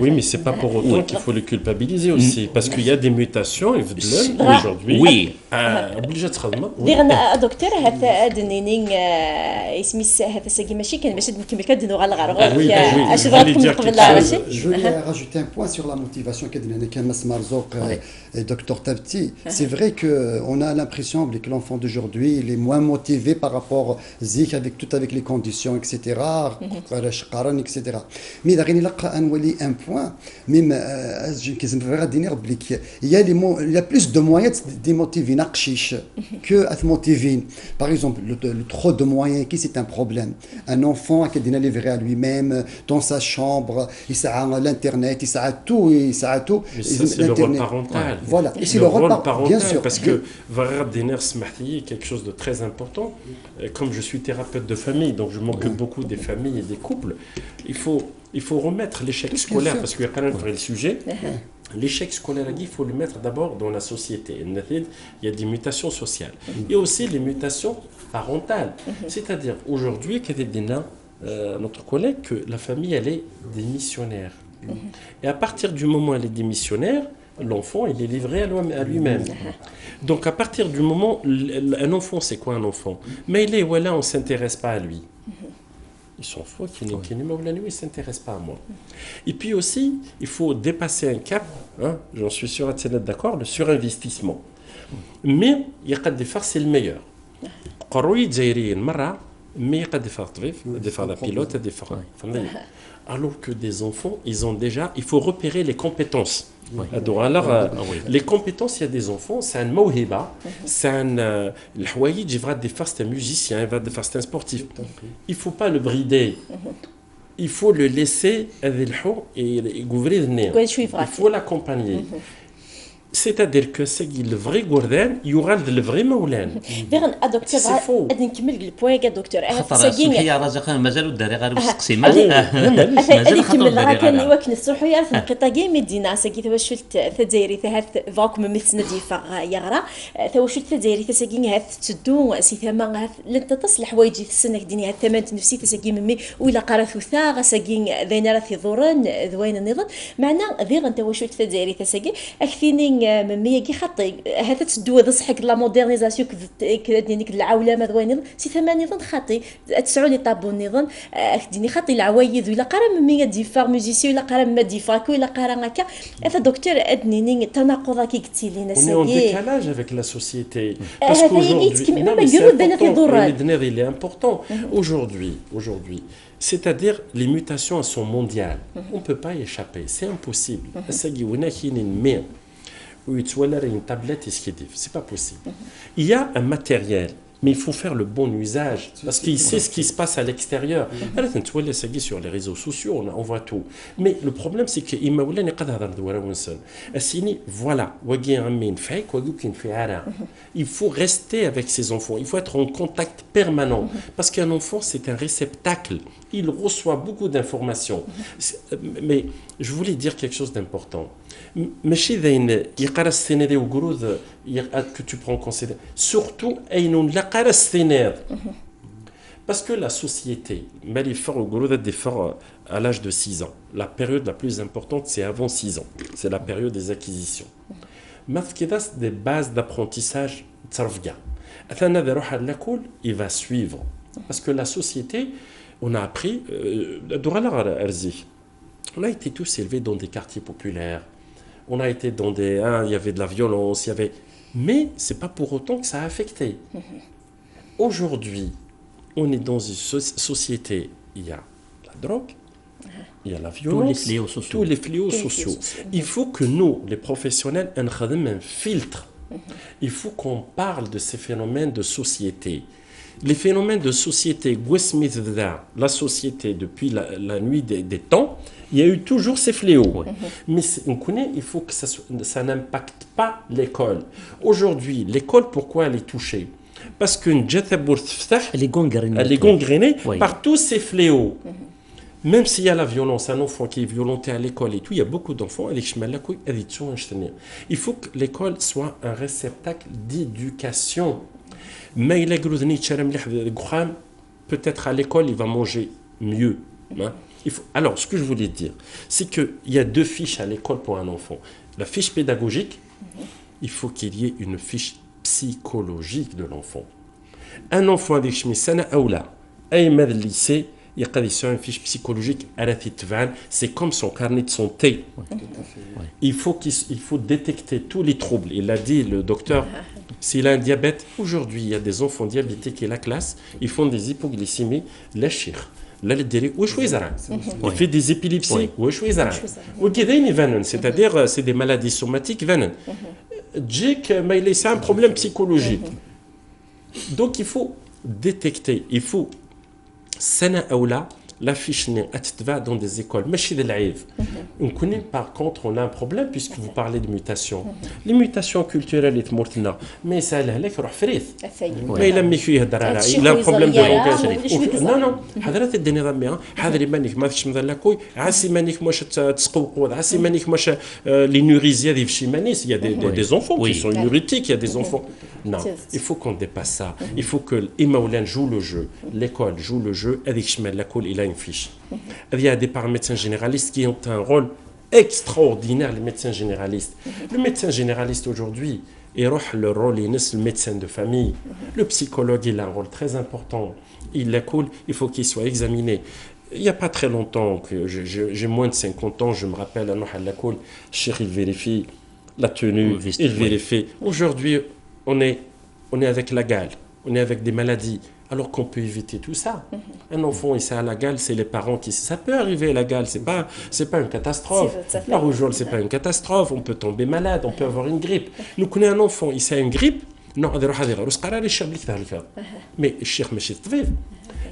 Oui, mais c'est pas pour autant qu'il faut le culpabiliser aussi, parce qu'il y a des mutations aujourd'hui. Oui. Obligé de se remettre. ديغنا دكتور هذا دنينين اسمي هذا ساقي ماشي كان باش نكمل كدنو على الغرغ اش بغاتكم قبل لا ماشي. Je voulais rajouter un point sur la motivation et Dr Tabti. C'est vrai qu'on a l'impression que l'enfant d'aujourd'hui il est moins motivé par rapport avec les conditions, etc. etc. Mais un point, même il y a plus de moyens de démotiver que de motiver. Par exemple, le trop de moyens, c'est un problème. Un enfant qui est livré à lui-même dans sa chambre, il a l'internet, il a tout. Mais ça, c'est le rôle parental. Voilà, et c'est le rôle parental, bien sûr. Parce que quelque chose de très important. Comme je suis thérapeute de famille, donc je m'occupe beaucoup des familles et des couples, il faut remettre l'échec scolaire, parce qu'il y a quand même le sujet. L'échec scolaire, il faut le mettre d'abord dans la société. Il y a des mutations sociales. Il y a aussi les mutations parentales. C'est-à-dire, aujourd'hui, notre collègue, que la famille, elle est démissionnaire. Et à partir du moment où elle est démissionnaire, l'enfant, il est livré à lui-même. Donc, à partir du moment, un enfant, c'est quoi un enfant? Mais il est, voilà, on ne s'intéresse pas à lui. Ils sont faux, qui ne s'intéressent pas à moi. Et puis aussi, il faut dépasser un cap, j'en suis sûr, d'accord, le surinvestissement. Mais il y a des fois, c'est le meilleur. Mais il y a des fois la pilote, des fois. Alors que des enfants, il faut repérer les compétences. Alors, les compétences, il y a des enfants, c'est un mawhiba, c'est un l'hwaïd, des fois c'est un musicien, des fois c'est un sportif. Il ne faut pas le brider. Il faut le laisser et ouvrir le nez. Il faut l'accompagner. C'est-à-dire que c'est le vrai gourdin, il y aura le vrai moulin. دكتور غادي نكمل البوين يا دكتور سمحي رزق مازالوا الدراري غير وسقسي مازال كمل راه كان يوكن الصحو يعرف نقطه كاع مدينه ساكي توشلت تدايري هات فاكم مثلنا ديفا يغرا توشلت تدايري تساكين هات تدو سي ثما لنت تصل حوايجي في السنه ديني هات ثمان نفسي تساكي ممي ولا قراثو ثا ساكين ذين راه في ظورن ذوين النظام معنا ذير انت وشلت تدايري تساكي اكثيني ممي كي خطي هذا تدو هذا صحك لا مودرنيزاسيون كدينيك العولمه ذوين سي ثمان نظام خاطي تسعوا لي طابو النظام ديني خاطي العوايد ولا قرا ممي ديفا ميوزيسيون ولا قرا ما ديفاكو ولا قرا هكا هذا دكتور ادنيني تناقض كي قلتي لينا سي on est en décalage avec la société parce qu'aujourd'hui il est important aujourd'hui c'est-à-dire les mutations elles sont mondiales on peut pas y échapper c'est impossible une tablette c'est pas possible il y a un matériel mais il faut faire le bon usage parce qu'il sait ce qui se passe à l'extérieur. Sur les réseaux sociaux, on voit tout. Mais le problème, c'est que voilà, il faut rester avec ses enfants. Il faut être en contact permanent parce qu'un enfant, c'est un réceptacle. Il reçoit beaucoup d'informations. Mais je voulais dire quelque chose d'important. Que tu prends en considération. Surtout, parce que la société, à l'âge de 6 ans, la période la plus importante, c'est avant 6 ans. C'est la période des acquisitions. Des bases d'apprentissage, il va suivre. Parce que la société, on a appris, on a été tous élevés dans des quartiers populaires. On a été dans des... il y avait de la violence, il y avait... Mais ce n'est pas pour autant que ça a affecté. Aujourd'hui, on est dans une société, il y a la drogue, il y a la violence, tous les fléaux sociaux. Il faut que nous, les professionnels, on ait un filtre. Il faut qu'on parle de ces phénomènes de société. Les phénomènes de société, la société depuis la nuit des temps, il y a eu toujours ces fléaux. Mais on connaît, il faut que ça n'impacte pas l'école. Aujourd'hui, l'école, pourquoi elle est touchée? Parce qu'une elle est gangrénée par tous ces fléaux. Même s'il y a la violence, un enfant qui est violenté à l'école et tout, il y a beaucoup d'enfants, il faut que l'école soit un réceptacle d'éducation. Mais il a peut-être à l'école, il va manger mieux. Hein. Alors, ce que je voulais dire, c'est qu'il y a 2 fiches à l'école pour un enfant. La fiche pédagogique, il faut qu'il y ait une fiche psychologique de l'enfant. Un enfant avec Shmisana Aoula, Aïmad lycée, il y a sur une fiche psychologique à la Titvan, c'est comme son carnet de santé. Il faut détecter tous les troubles. Il a dit, le docteur, s'il a un diabète, aujourd'hui, il y a des enfants diabétiques et la classe, ils font des hypoglycémies, la chire. Il fait des épilepsies, c'est-à-dire c'est des maladies somatiques. C'est un problème psychologique. Donc il faut détecter, il faut la fiche va dans des écoles. Par contre, on a un problème puisque vous parlez de mutation. Les mutations culturelles, mais ça il a un problème de langage. Non, non. Il y a des enfants qui sont inuristiques, il y a des enfants. Non, il faut qu'on dépasse ça. Il faut que l'Imaoulan joue le jeu, l'école joue le jeu, il a une fiche. Il y a des médecins généralistes qui ont un rôle extraordinaire, les médecins généralistes. Le médecin généraliste aujourd'hui, le rôle est le médecin de famille. Le psychologue, il a un rôle très important. Il faut qu'il soit examiné. Il n'y a pas très longtemps, j'ai moins de 50 ans, je me rappelle, il vérifie la tenue, il vérifie. Aujourd'hui, on est avec la gale, on est avec des maladies. Alors qu'on peut éviter tout ça. Un enfant, il a la gale, c'est les parents qui... Ça peut arriver, la gale, c'est pas une catastrophe. La rougeole, c'est pas une catastrophe. On peut tomber malade, on peut avoir une grippe. Nous connaissons un enfant, il a une grippe. Non, mais le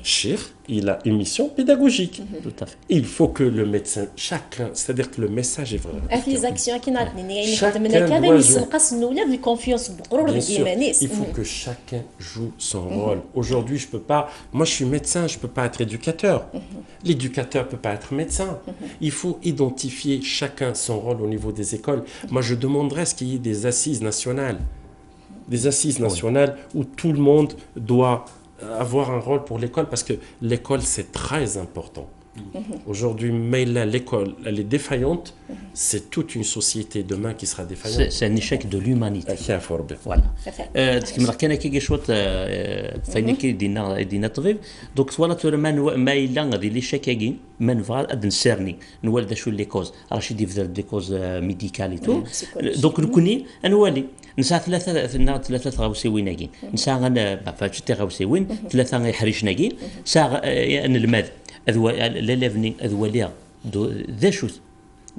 cheikh, il a une mission pédagogique. Tout à fait. Il faut que le médecin, chacun, c'est-à-dire que le message est vrai. Les actions qui Bien sûr, il faut que chacun joue son rôle. Aujourd'hui, je peux pas. Moi, je suis médecin, je peux pas être éducateur. L'éducateur peut pas être médecin. Il faut identifier chacun son rôle au niveau des écoles. Moi, je demanderais à ce qu'il y ait des assises nationales, où tout le monde doit avoir un rôle pour l'école, parce que l'école, c'est très important. Aujourd'hui, mais là, l'école, elle est défaillante, c'est toute une société demain qui sera défaillante. C'est un échec de l'humanité. Voilà. كان كي شوط فين كي دينا طبيب دونك سوالا ما الا غادي لي شكاكين ما نفع اد نسرني نوالد شو لي كوز راشي دي فدر دي كوز ميديكال تو دونك نكوني انوالي نسا ثلاثه غاوسيوين نسا فاش غاوسيوين ثلاثه غيحريشناكين سا نلماد لا لافني اذواليا ذا شو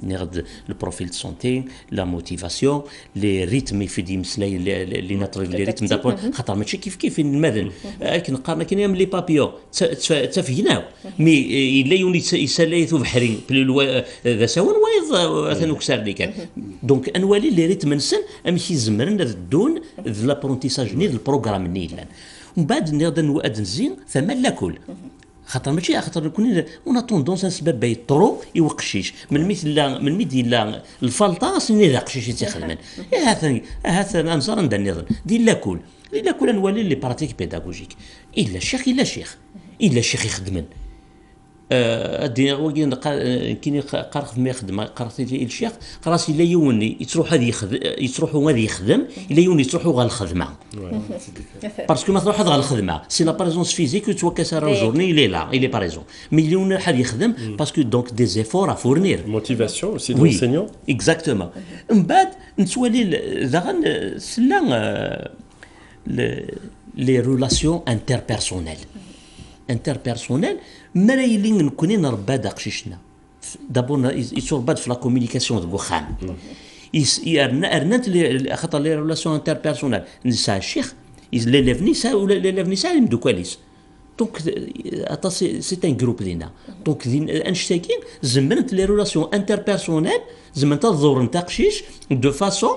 نغد البروفيل دو سونتي لا موتيفاسيون لي ريتم يفيد مسلاي لي نطري لي ريتم دابور خاطر ماشي كيف المدن كنقارن كاين لي بابيو تفهيناو مي الا يوني يساليثو بحرين ذا سوان وايض ثانو كسار لي كان دونك انوالي لي ريتم نسن امشي زمرن دون لابرونتيساج ني البروغرام نيلان ومن بعد نغدا نزين ثم لا كل خاطر ماشي خاطر كون اون طوندونس نسبب باي طرو يوقشيش من مثل الفلطه سني ذا قشيش تخدمن هذا انصار ندير النظام ديال لا كل نولي لي براتيك بيداغوجيك الا الشيخ يخدمن دي كاين قرخ ما يخدم قرختي الشيخ راسي لا يوني يتروح هذه يخدم الا يوني تروحوا غا الخدمه باسكو ما تروح غا الخدمه سي لا بريزونس فيزيك تو كسر جورني لي باريزون مليون حد يخدم باسكو دونك دي زيفور ا فورنير موتيفاسيون سي دونسينيون اكزاكتومون من بعد نتوالي داغن سلا لي ريلاسيون انتربيرسونيل مرايلي نكوني نربى قشيشنا دابور يتربى في لا كومونيكاسيون دو خام ارنات خاطر لي ريلاسيون انتربيرسونيل نسا الشيخ ليليف نساء ولا ليليف نساء مدو كواليس دونك سي ان جروب دينا دونك انشتاكين زمنت لي ريلاسيون انتربيرسونيل زمنت الظهور نتاع قشيش دو فاسون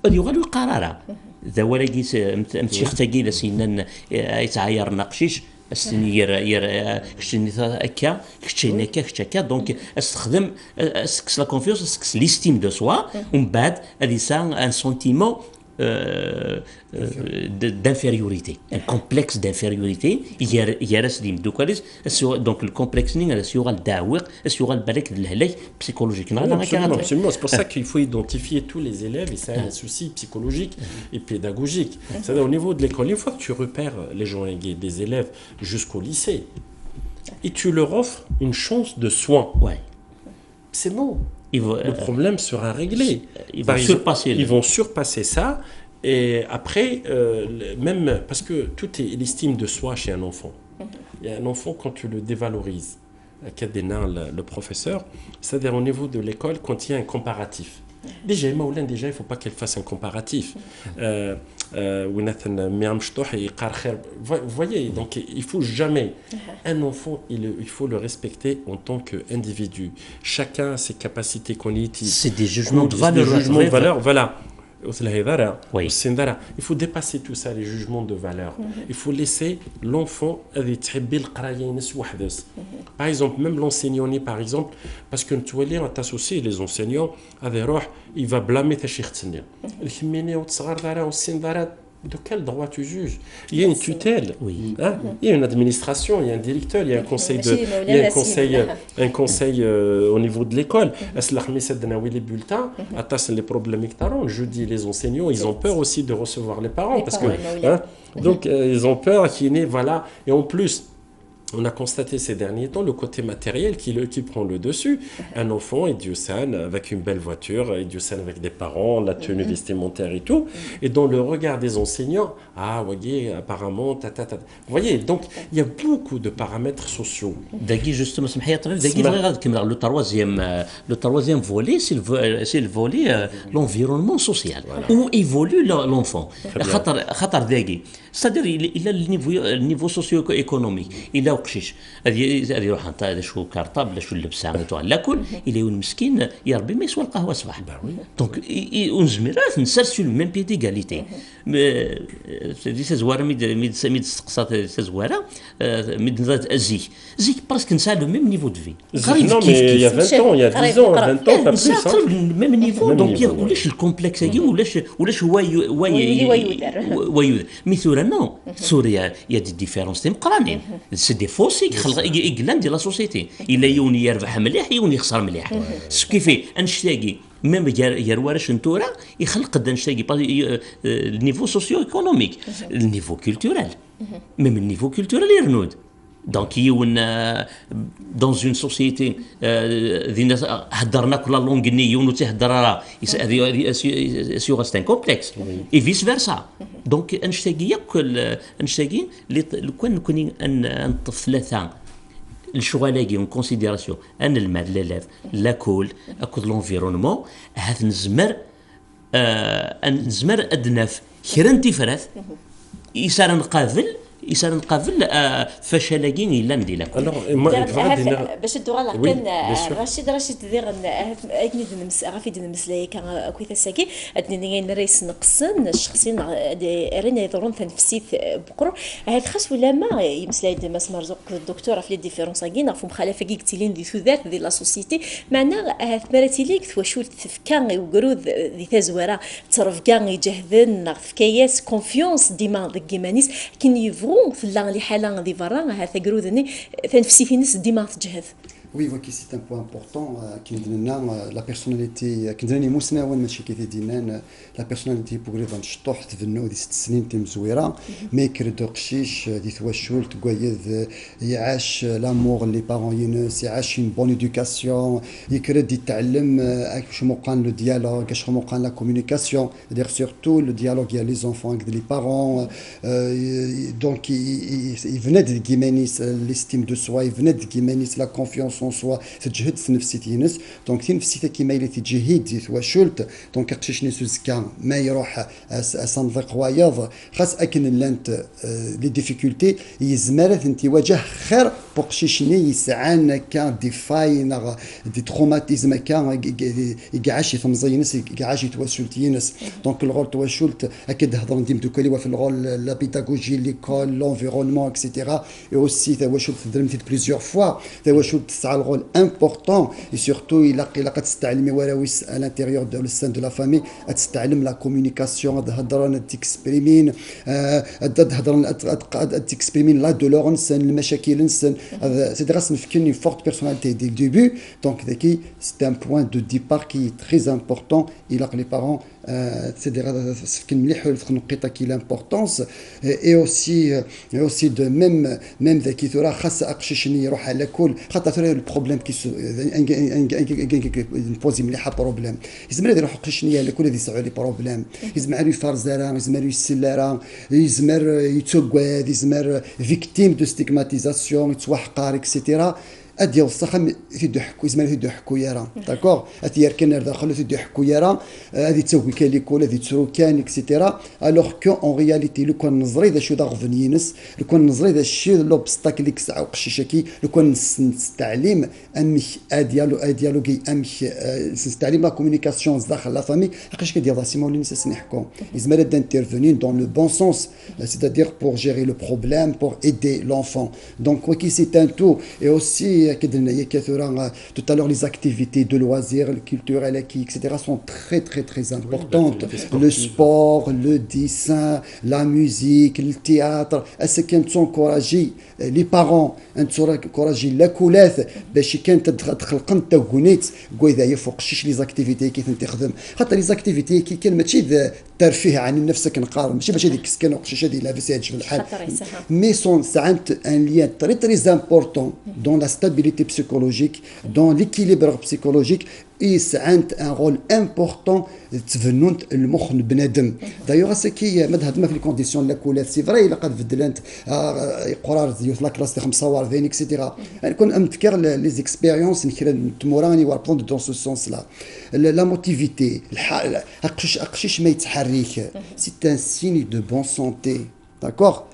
يغالو القراره ذا ولاكي مشيخ تاكي لسينا يتعاير نقشيش استني ير كشتني هكا كشتينا هكا دونك استخدم اسكس لا كونفيونس اسكس ليستيم دو سوا ومن بعد هذه سا ان سونتيمون d'infériorité, un complexe d'infériorité. Il y a donc le complexe il y aura le daouir, il y aura le balek de l'halek psychologiquement. Absolument, c'est pour ça qu'il faut identifier tous les élèves et ça a un souci psychologique et pédagogique. C'est-à-dire au niveau de l'école, une fois que tu repères les gens des élèves jusqu'au lycée et tu leur offres une chance de soin, c'est bon. Le problème sera réglé. Ils vont surpasser ça. Et après, même parce que tout est l'estime de soi chez un enfant. Il y a un enfant, quand tu le dévalorises, le professeur, c'est-à-dire au niveau de l'école, quand il y a un comparatif. Déjà, il ne faut pas qu'elle fasse un comparatif. Vous voyez, donc il faut jamais. Un enfant, il faut le respecter en tant qu'individu. Chacun a ses capacités cognitives. C'est des jugements de valeur. Voilà. Il faut dépasser tout ça, les jugements de valeur. Il faut laisser l'enfant par exemple, même l'enseignant, par exemple, parce que tu vois, t'associer les enseignants, il va blâmer ta chère. De quel droit tu juges? Il y a une tutelle, il y a une administration, il y a un directeur, il y a un conseil au niveau de l'école. Les bulletins, les problèmes. Je dis les enseignants, ils ont peur aussi de recevoir les parents parce que donc ils ont peur qu'il y ait et en plus. On a constaté ces derniers temps le côté matériel qui prend le dessus. Un enfant est Dieusan avec une belle voiture, est Dieusan avec des parents, la tenue vestimentaire et tout. Et dans le regard des enseignants, vous voyez, apparemment, Vous voyez, donc il y a beaucoup de paramètres sociaux. Dagui, justement, le troisième volet, c'est le volet l'environnement social, où évolue l'enfant. C'est-à-dire, il a le niveau socio-économique. Il a وقشيش هذه يروح هذا شو كارطاب شو اللبس عملته لا كل الى مسكين يا ربي ما يسوى القهوه صباح دونك ونزميرات نسرسو ميم بي ديغاليتي دي زواره ميد تسقسات زواره ميد زيك براسك نسى لو ميم نيفو دو في non mais il y a 20 ans il y a 10 ans 20 ans pas plus ميم نيفو دونك ولاش الكومبلكس هذه ولاش هو مثلا نو سوريا يا دي ديفيرونس تمقرانين سي دي فوسي يقلان ديال لا سوسيتي الا يوني يربح مليح يوني يخسر مليح كيفي انشتاقي ميم يروارش نتورا يخلق دنشتاقي النيفو سوسيو ايكونوميك النيفو كولتورال ميم النيفو كولتورال يرنود دونك يون دون اون سوسيتي دينا هضرنا كل لونغ ني يونو تهضر راه سيغ ستان كومبلكس اي فيس فيرسا دونك انشتاقي لو كان نكون ان الطفل الشغلاقي اون كونسيديراسيون ان المال ليليف لاكول اكل لونفيرونمون هذا نزمر ادناف كرنتي فرث يسار نقابل فشلاقين الا ندير باش الدوغا كان رشيد دير اكني نمس غافي نمسلاي كان كويث ساكي ادني نريس نقصن الشخصين رينا يضرون تنفسيت بقرو هاد خاص ولا ما يمسلاي ديماس مرزوق الدكتور في لي ديفيرونساكين فهم مخالفه كي قتيلين دي ثوذات ديال لا سوسيتي معنا مراتي ليك توشول تفكان وقرود دي تزوره ترفكان يجهدن فكاياس كونفيونس ديما دكيمانيس كين يفرو في اللي حاله دي فرا هذا قرودني تنفسي في ناس ديما تجهد. Oui, c'est un point important. La personnalité, la personnalité pour les ventes شطوح تفنوا دي 6 سنين تم زويره ما يكرد قشيش دي ثواشول تقويد يعاش لامور لي بارون ينس يعاش اون بون ادوكاسيون يكرد يتعلم شنو قان لو ديالوغ شنو قان لا كومونيكاسيون دير سورتو لو ديالوغ يا لي زونفون avec les parents donc il venait de Guiménis l'estime de soi il venait de Guiménis la confiance en فرونسوا تجهد نفسيتي ينس دونك تي نفسيتي كيما إلا تجهد زي تواشلت دونك قشيش نسوزكا ما يروح أصنفق وايض خاص أكن لانت لي ديفيكولتي يزمرت انت واجه خير بقشيشني يسعان كان دي فاين دي تروماتيزم كان يقعاش يتمزينس يقعاش يتواشلت ينس دونك الغول تواشلت أكيد هضر نديم دوكالي في الغول لا بيداغوجي ليكول لونفيرونمون اكسيتيرا اي اوسي تواشلت درمتي بليزيور فوا تواشلت تسعى الغول امبورطون اي سورتو الا قد تستعلمي وراويس à l'intérieur de le sein de la famille تستعلم لا كومونيكاسيون تهضر تكسبريمين تهضر تكسبريمين لا دولور نسن المشاكل نسن سي رسم فكني فورت بيرسوناليتي دي الديبي دونك ذاكي سي ان بوين دو ديبار كي تري امبورطون الى لي بارون c'est-à-dire فكن مليح في النقطه كي لامبورطونس اي اوسي دو ميم ذاكي ثورا خاص اقششني يروح على كل خاطر ثورا البروبليم كي نبوزي مليحه بروبليم يزمر يروح قششني على كل هذه يسعوا لي بروبليم يزمر يفرزرا يزمر يسلرا يزمر يتوغواد يزمر فيكتيم دو ستيغماتيزاسيون يتوحقار اكسيتيرا ادي وسخم في ضحكوا يزمر في ضحكوا يرا داكور اتي يركن داخل في ضحكوا يرا هذه تسوي كاليكول هذه تسرو كان اكسيتيرا الوغ كو اون رياليتي لو كان نزري ذا شو دا غفنينس لو كان نزري ذا الشيء لوبستاكل اللي كسع وقشيشكي لو كان نستعلم امك اديالوجي امك نستعلم لا كومونيكاسيون داخل لا فامي حقاش كدير ذا سيمون نسى نحكوا يزمر دانترفينير دون لو بون سونس c'est-à-dire pour gérer le problème pour aider l'enfant donc qui c'est un tout et aussi tout à l'heure les activités de loisirs culturels etc sont très importantes le sport le dessin la musique le théâtre est-ce qu'ils sont encouragés les parents encouragés la كولاث باش كان تخلق انت وكونيت كويدا يفوق شيش لي زاكتيفيتي كيف تخدم حتى لي زاكتيفيتي كي كان ماشي ترفيه عن نفسك نقارن ماشي باش هذيك السكن وقشيش هذه لاباس هادشي في الحال مي سون سانت ان لien très important dans la stabilité psychologique dans l'équilibre psychologique et ça a un rôle important تفننت المخ بنادم دايوغ سكي مدهد ما في الكونديسيون لا كولات سي فري لقد بدلت قرار يوث لا كلاس 5 وار ذين اكسيتيرا نكون امتكر لي زيكسبيريونس نكرا تموراني وار بروند دون سو سونس لا لا موتيفيتي اقشيش ما يتحرك سي ان سيني دو بون سونتي D'accord.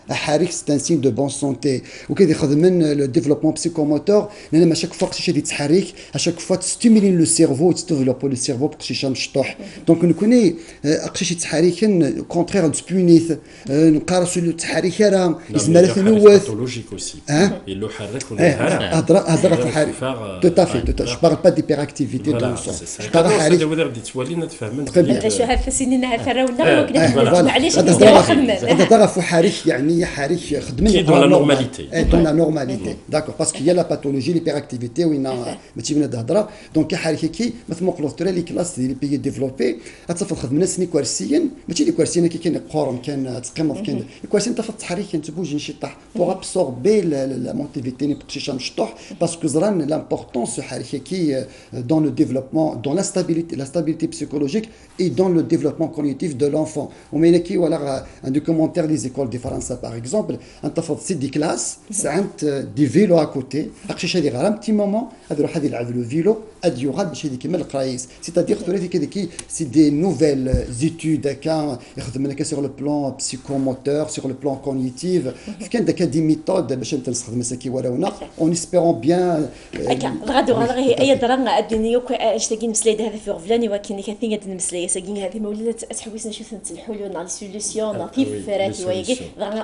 C'est un signe de bonne santé. Ok, le développement psychomoteur, à chaque fois que tu t'harrik, à chaque fois tu stimules le cerveau, tu développes le cerveau pour que tu changes ton. Donc on connaît, quand tu t'harrik, au contraire, tu punis. On parle sur le t'harrik là, il se met à nouveau. Pathologique aussi. Il le harrik ou le harrik. Tout à fait. Je parle pas d'hyperactivité de le sang. Je parle harrik. Très bien. شو هذا سنين هالفراونا وكذا معليش نعرف حريك يعني حريك خدمني dans la normalité dans la normalité d'accord parce qu'il y a la pathologie l'hyperactivité وين ماشي بنا هضره دونك حريك كي مثل ما قلت لي كلاس ديال بي ديفلوبي اتصفى خدمنا سني كوارسيين ماشي لي كوارسيين كي كاين قورم كان تقيمض كاين الكوارسيين تفط تحريك كان تبوج نشطح بوغ ابسوربي لا موتيفيتي ني بقشي شمشطح باسكو زران لامبورطونس حريك كي dans le développement dans la stabilité psychologique et dans le développement cognitif de l'enfant ومين كي ولا un des commentaires des écoles de France par exemple انت فض سي دي كلاس سانت دي فيلو à côté اقشي هذه غير un petit moment هذا يروح هذه يلعب لو فيلو ادي يغاد باش هذيك كيما القرايس c'est-à-dire ثلاثي كي سي دي نوفيل زيتود كان يخدم لك sur le plan psychomoteur sur le plan cognitif كان داك دي ميثود باش انت نستخدم مساكي وراونا اون اسبيرون بيان غادو غير اي درا ادني اشتاقين مسليد هذا في غفلاني ولكن كثير قد المسليه ساقين هذه مولات تحوسنا شوف الحلول على السوليسيون لطيف فراتي ويجي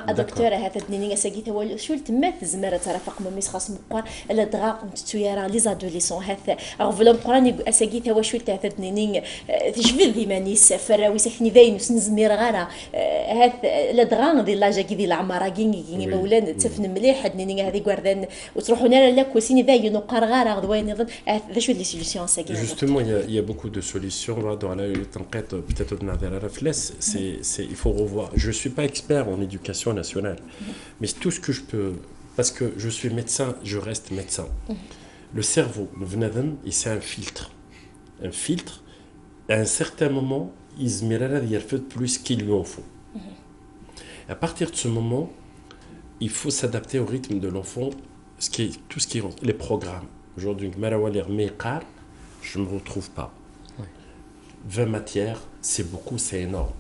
دكتوره هذا دنيا ساقي تو شو تما تزمر ترافق ميس خاص مقار الا دغا تيارا لي زادوليسون هذا غفلان قراني اساقي تو شو هذا دنيا تجبد ديمانيس فراوي سكني ذاين نزمير غارا هذا لا دغا ديال لاجا كي ديال العماره كي مولان تفن مليح دنيا هذه غاردان وتروحوا لنا لا كوسيني ذاين نقار غارا غدوين نظن هذا شو لي سوليسيون ساقي justement il y a beaucoup de solutions là dans la تنقيط peut-être نهضر على فلاس c'est il faut revoir je suis pas expert en éducation nationale mais tout ce que je peux parce que je suis médecin je reste médecin le cerveau le venadem c'est un filtre à un certain moment il fait plus qu'il lui en faut à partir de ce moment il faut s'adapter au rythme de l'enfant tout ce qui est les programmes Aujourd'hui, je ne me retrouve pas. 20 matières, c'est beaucoup, c'est énorme.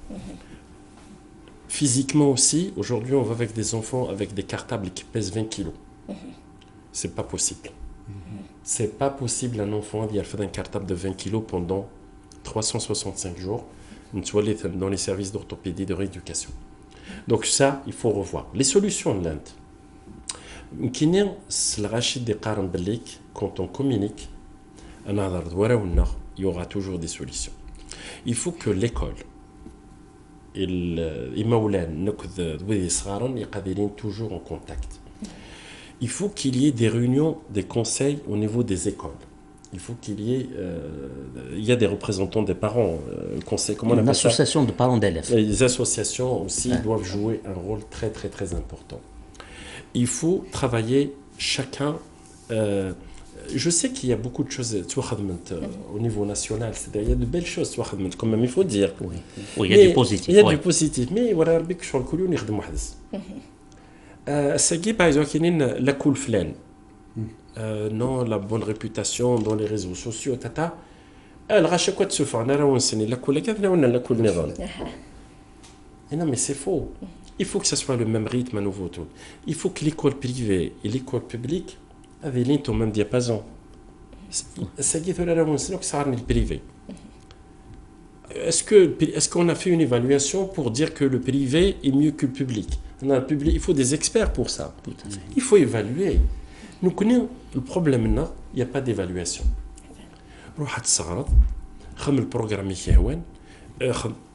Physiquement aussi, aujourd'hui, on va avec des enfants avec des cartables qui pèsent 20 kilos. C'est pas possible. C'est pas possible un enfant d'y faire un cartable de 20 kilos pendant 365 jours dans les services d'orthopédie, de rééducation. Donc ça, il faut revoir. Les solutions de l'Inde. Quand on communique, il y aura toujours des solutions. Il faut que l'école toujours en contact. Il faut qu'il y ait des réunions, des conseils au niveau des écoles. Il faut qu'il y ait il y a des représentants des parents, conseil, comment on appelle ça ? Une association de parents d'élèves. Les associations aussi doivent jouer un rôle très très très important. Il faut travailler chacun. Je sais qu'il y a beaucoup de choses au niveau national, c'est-à-dire il y a de belles choses quand même, il faut dire. Oui, il y a du positif. Il y a du positif, mais voilà, sur le coup, on يخدموا حدث. Par exemple, la cool flaine. Non, la bonne réputation dans les réseaux sociaux, tata. Alors, à chaque fois, tu fais la cool, la cool nizam. Et non, mais c'est faux. Il faut que ça soit le même rythme à nouveau. Il faut que l'école privée et l'école publique avaient au même diapason. C'est que ça le privé. Est-ce qu'on a fait une évaluation pour dire que le privé est mieux que le public? Il faut des experts pour ça. Il faut évaluer. Nous connaissons le problème maintenant, il n'y a pas d'évaluation. Le programme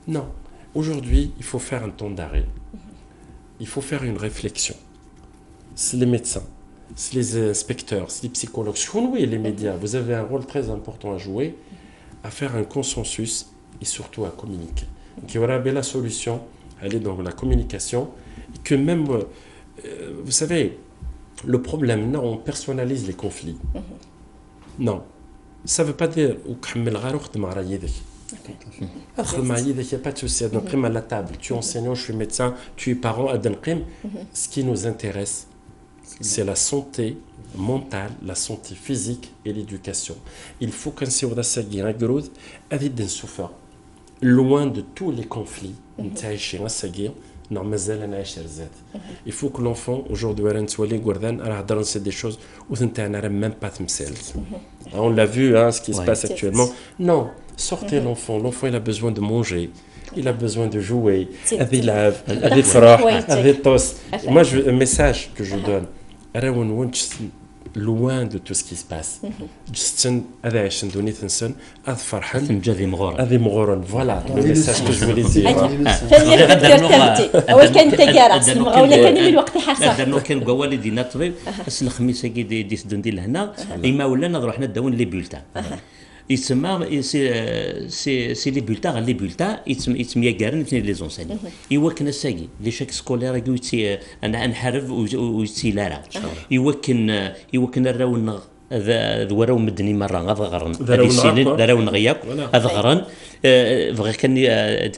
non. Aujourd'hui, il faut faire un temps d'arrêt. Il faut faire une réflexion. C'est les médecins, c'est les inspecteurs, c'est les psychologues, oui, les médias. Vous avez un rôle très important à jouer, à faire un consensus et surtout à communiquer. Donc il y aura la solution, elle est dans la communication. Que même, vous savez, le problème, non, on personnalise les conflits. Non, ça ne veut pas dire qu'il n'y a pas de souci, à la table. Tu es enseignant, je suis médecin, tu es parent. Ce qui nous intéresse, c'est la santé mentale, la santé physique et l'éducation. Il faut qu'on se fasse loin de tous les conflits. Il faut que l'enfant, aujourd'hui, c'est des choses où on n'a même pas de on l'a vu, ce qui se passe actuellement. Non, sortez l'enfant. L'enfant, il a besoin de manger. Il a besoin de jouer. Avec moi, un message que je donne. Loin de tout ce qui se passe. Voilà le message que je voulais dire. درنا كان قوالدي ناطري الخميس كي دي سدندي لهنا ايما ولا رحنا داون لي بولتان يتسمى سي لي بولتان يتم يقارن اثنين لي زونسينيون يوكن الساقي لي شاك سكولير يوتي انا نحارب ويتي لارا يوكن الراون ذوراو مدني مره غضغرن هذه السنين دراو نغياك غضغرن بغي كان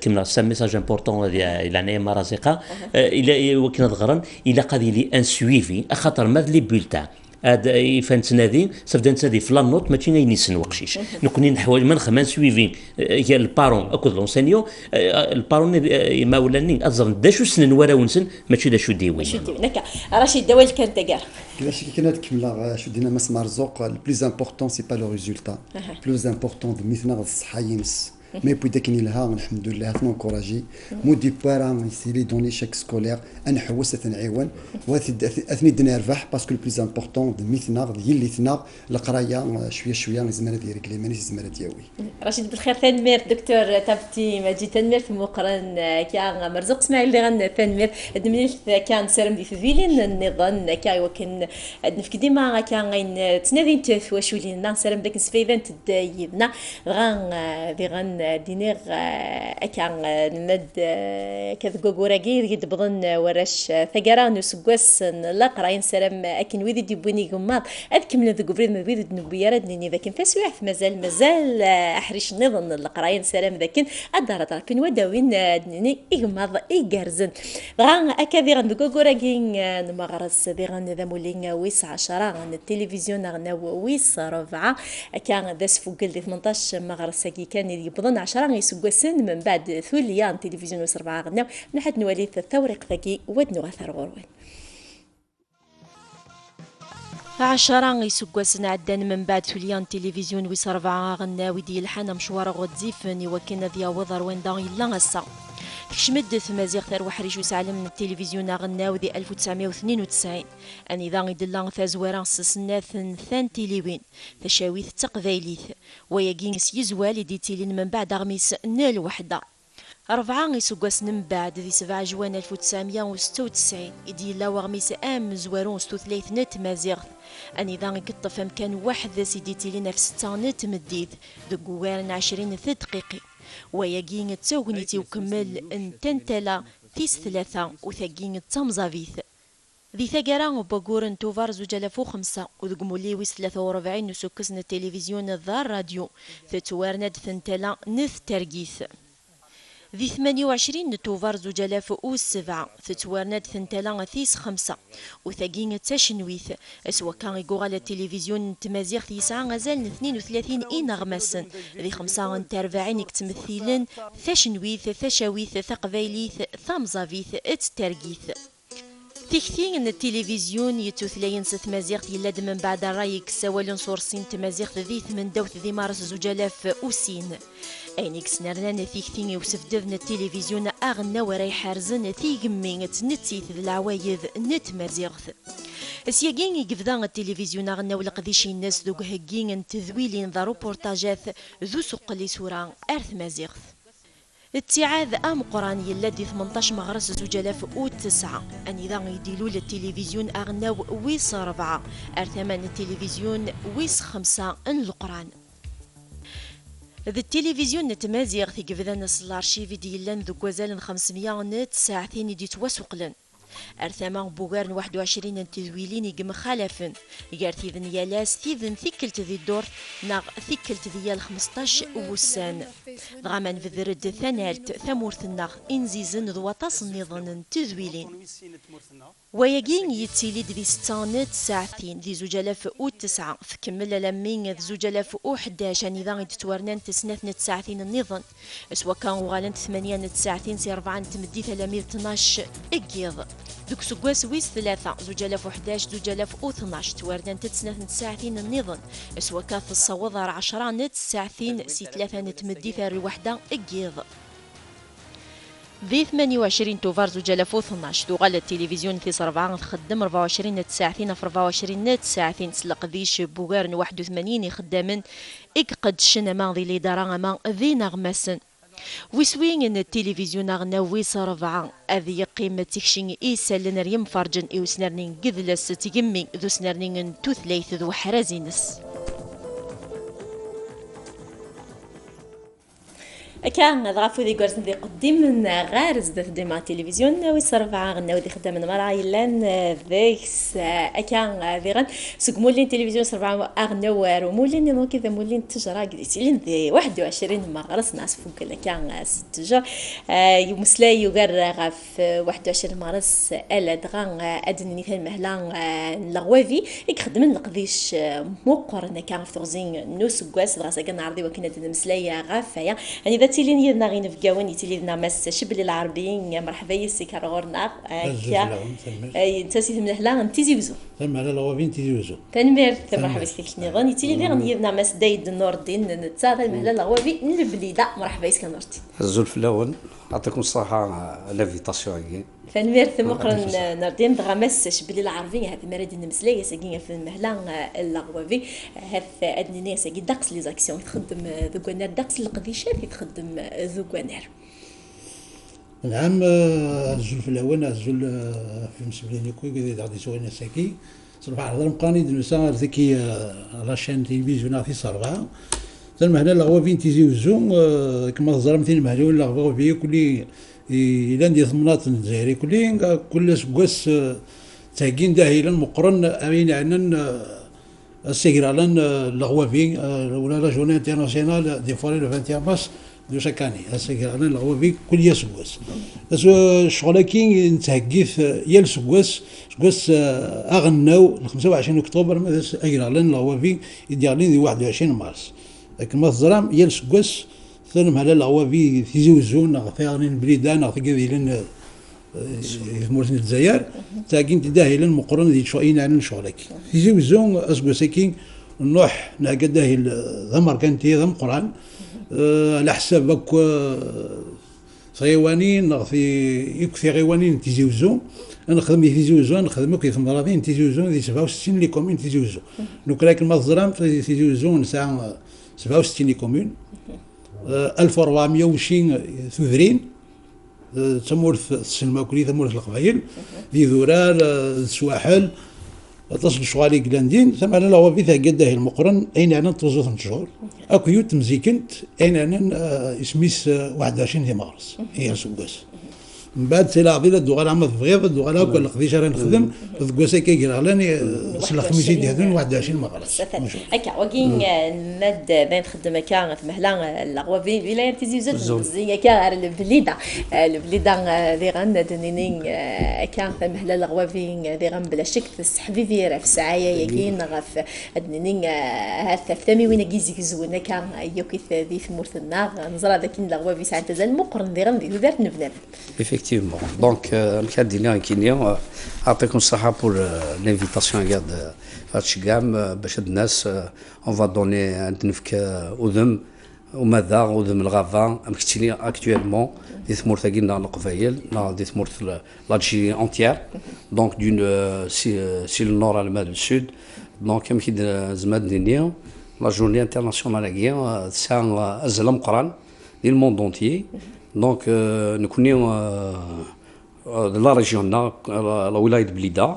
كما سا ميساج امبورطون الى عنايه مرازقه الى وكن غضغرن الى قضي لي ان سويفي خاطر ماذ لي بولتان هذا فانت نادي صافي نتادي في لانوت ماشي ينسن وقشيش نكوني نحوايج من خمان سويفي هي البارون اكو لونسينيو البارون ما ولاني ازر داشو سنن ورا ونسن ماشي داشو ديوي نكا رشيد دوال كانت كاع كيفاش كنا كملا شو دينا مس مرزوق البلوز امبورطون سي با لو ريزولتا البلوز امبورطون مثلنا الصحه ينس مي بوي داكني لها الحمد لله تنكوراجي مودي باران يسيلي دوني شاك سكولير انا حوس تنعيون واثني دنربح باسكو البلوز امبورطون مثلنا هي اللي ثنا القرايه شويه الزمانه ديال رجلي مانيش الزمانه ديالي رشيد بالخير تنمير دكتور تابتي ماجي تنمير في مقرن كان مرزوق اسماعيل اللي غن تنمير دميل كان سرم دي في فيلين النظام كاي وكن نفك ديما كان غين تنادي تث وشو لينا سرم داك سفيفان تدايبنا غان دينيغ أكان المد كذ جوجوراجي قد بظن ورش ثجران نسقس لا قراين سلام أكن ويدي ديبوني جماط أذكر من الذكورين ما بيد نبيرد نني ذاكن فسوي مازال أحرش نظن القراين سلام ذاكن أدار طرفين وداوين نني إجماض إيجارزن غان أكذي غن جوجوراجي نمغرس ذي غن ذا مولين ويس 10 غن التلفزيون غن ويس 4 كان ذا سفوق 18 مغرسكي كان يبظن 10 يسقسن من بعد ثوليان تلفزيون ويس 4 غناو نحد نولي الثورق ذاكي ودنو غثر غروين 10 يسقسن عدان من بعد ثوليان تلفزيون ويس 4 غناوي ديال الحانة مشوار غدزيفن وكنا ذيا وضر وين داغي لا غسا كشمد ثمازيغ ثار وحريج وسعلم من التلفزيون غناو ذي 1992 اني ذا يدلان ثازوارا سسناث ثان تيليوين تشاويث تقبايليث وياكينس يزوال دي تيلين من بعد غميس نال وحده 4 يسقسن من بعد ذي 7 جوان 1996 يدي لا وغميس زوارون ستو ثلاث نت مازيغ اني ذا قطف امكان واحد سيدي تيلين في 6 نت مديد ذو 20 دقيقي وياكين تسوغنيتي وكمل ان تنتلا تيس 3 وثاقين تمزافيث ذي ثقرا وباقور توفار 2005 وذقمولي ويس 43 نسكسن التلفزيون ذا الراديو ثتوارند ثنتلا نث ترقيث ذي 28 توفار 2007 ثتوارند ثنتلا ثيس 5 وثاقين تشنويث اسوا كان يقوغال التلفزيون تمازيغ يسعى غزال 32 إنغمسن ذي 45 يكتمثيلن ثشنويث ثشاويث ثقبايليث ثامزافيث اتترقيث تكثين ان التلفزيون يتوثلين ست مازيغ يلاد من بعد رايك سوالن صورسين تمازيغ ذي 8 دوث ذي مارس 2000 اينيك سنرنان تيكثين يوسف دذن التلفزيون اغنى وراي حارزن تيقمين تنتيث ذي العوايذ نت مازيغث اسياقين يقفدان التلفزيون اغنى ولقديشي الناس ذوق هقين تذويلين ذا روبورتاجات ذو سوق لي سوران ارث مازيغث اتعاذ ام قران يلادي 18 مغرس 2009 اني ذا يديلو للتلفزيون اغناو ويس 4 ارثمان التلفزيون ويس 5 ان القران ذا التلفزيون نتمازيغ في قفذان الارشيفي ديالان ذو كوازال 500 نت ساعتين يدي توسقلن ارثمان بوغارن 21 تذويلين يقم خالفن يارثي ذن يالاس ثيذن ثيكلت ذي الدور ناغ ثيكلت ديال 15 وسان غامان في ذرد ثنالت ثمورث الناغ انزيزن ذواطاس النظن تذويلين وياقين يتسيلي ذي 6 نت ساعتين ذي 2009 فكمل لمين ذي 2011 نظام تتورنان تسناث نت ساعتين النظن اسوا كان وغالن 8 نت ساعتين سي 4 تمدي 312 اكيض دوك سكواس ويس 3 2011 2012 توردان تسناث نت ساعتين النظن اسوا كاث الصوضر 10 نت ساعتين سي 3 نتمدي ثار وحده اكيض ذي 28 توفار 2012 دوغال التلفزيون في 4 تخدم 24 نت ساعتين في 24 نت ساعتين تسلق ذيش بوغارن 81 يخدمن اقد شنما ذي لي دراما ذي نغمسن ويسوين ان التلفزيون اغنا ويس 4 اذي قيمة تكشين ايسال نريم فرجن ايو سنرنين قذلس تيمي ذو سنرنين توثليث ذو حرازينس كان غافو ذي قرصن ذي قديم من غارز ذي ديما تلفزيون ويصرفع غناو ذي خدام من مرا يلان ذيكس كان ذي غن سقمولين تلفزيون صرفع أغناو رومولين ينو كذا مولين تجرا قديتين ذي 21 مغرس ناس فوق كلا كان ستجر يمسلاي يقر غاف 21 مغرس ألا دغان أدني مثل مهلان لغوافي يخدم نقديش مقرن كان في تغزين نوس قواس دغاسا كان عرضي وكنا مسلاي غافيا يعني ذا تيلين يدنا غين في قواني تيلين مس شبل العربيين مرحبا يسكر غورنا تاسي من هلا نتيزيوزو ثم على لوابين تيزيوزو تنمير مرحبا يسكر نظام تيلين غين يدنا مس دايد النوردين نتساعد من هلا لوابين نبليدا مرحبا يسكر نورتي الزول الاول يعطيكم الصحه لافيتاسيون فنمير ثم قرن نردين دغمس شبل العربيين هذا مراد نمسلاي ساكين في المهلا اللغوافي هذا ادني ناس كي داكس لي زاكسيون تخدم ذوكونار داكس القديشات تخدم ذوكونار نعم الزول في الاول الزول في مسبلين كوي كذا غادي سوينا ساكي صرفا هضر مقاني دنسا ذكي لاشين تلفزيون في صرفا تم هنا لغوافين تيزيوزو كما تزرم ثين مهلول لغوافي كلي إلى ندي ثمنات الجزائري كل سكواس تاكين داهلا مقرن أمين عنا السيغرالان لغوافي ولا لا جورني انترناسيونال دي فوري لو 21 مارس دو شاك اني السيغرالان لغوافي كل سكواس بس الشغل كي نتهكيف يا سكواس اغناو 25 اكتوبر مثلا السيغرالان لغوافي يديرلين دي 21 مارس لكن ما تزرام يا سكواس ثم هلا لغوافي تيزوزون غفيرين بليدان غفيرين في مورث الجزائر تاكين تداهلا مقرن دي شوين عن شغلك في زوزون اسكوساكين نروح ناقد داهل ذمر كانتي ذم قران على حساب بك صيوانين في يكفي غيوانين تيزوزون انا خدم في زوزون نخدمو كيف مرضين تيزوزون دي 67 لي كومين تيزوزون دونك لكن ما ظلام في تيزوزون ساعه 67 لي كومين 1420 ثوذرين تمورث السلماكلي تمورث القبائل ذي ذورال السواحل تصل شغالي قلاندين ثم انا لو في قداه المقرن اين انا توزوث شهور اكو يوت مزيكنت اين انا اسميس 21 دي مارس هي سوقاس من بعد سلا عضيله دوغال عمل في غيظ دوغال اكو القضيش راه نخدم ذكواسا كي قرالاني سلا خميسي دي هذون 21 مارس هكا وكين مد بين خدمه كان في مهلا الغوافي ولايه تيزيوزو زي كان البليده ذي غن دنينين كان في مهلا الغوافي ذي غن بلا شك في السحبيفي راه في سعايه يكين غف دنينين هذا ثمي وين كيزي زوينا كان يوكي ذي في مورث النار نزرا ذاك الغوافي ساعه تزال مقرن ذي غن ذي دارت نبنب Effectivement. Donc, pour l'invitation à Fatchigam, on va donner un tnfk Oudem, Oumada, Oudem el Ravan, actuellement, des Mourtagin dans le Kovaïl, dans des Mourt l'Algérie entière, donc si le nord allemand du sud, donc, comme qui la journée internationale à Guillaume, c'est un Azlam Quran, du monde entier. Donc, nous connaissons la région, la wilaya de Blida.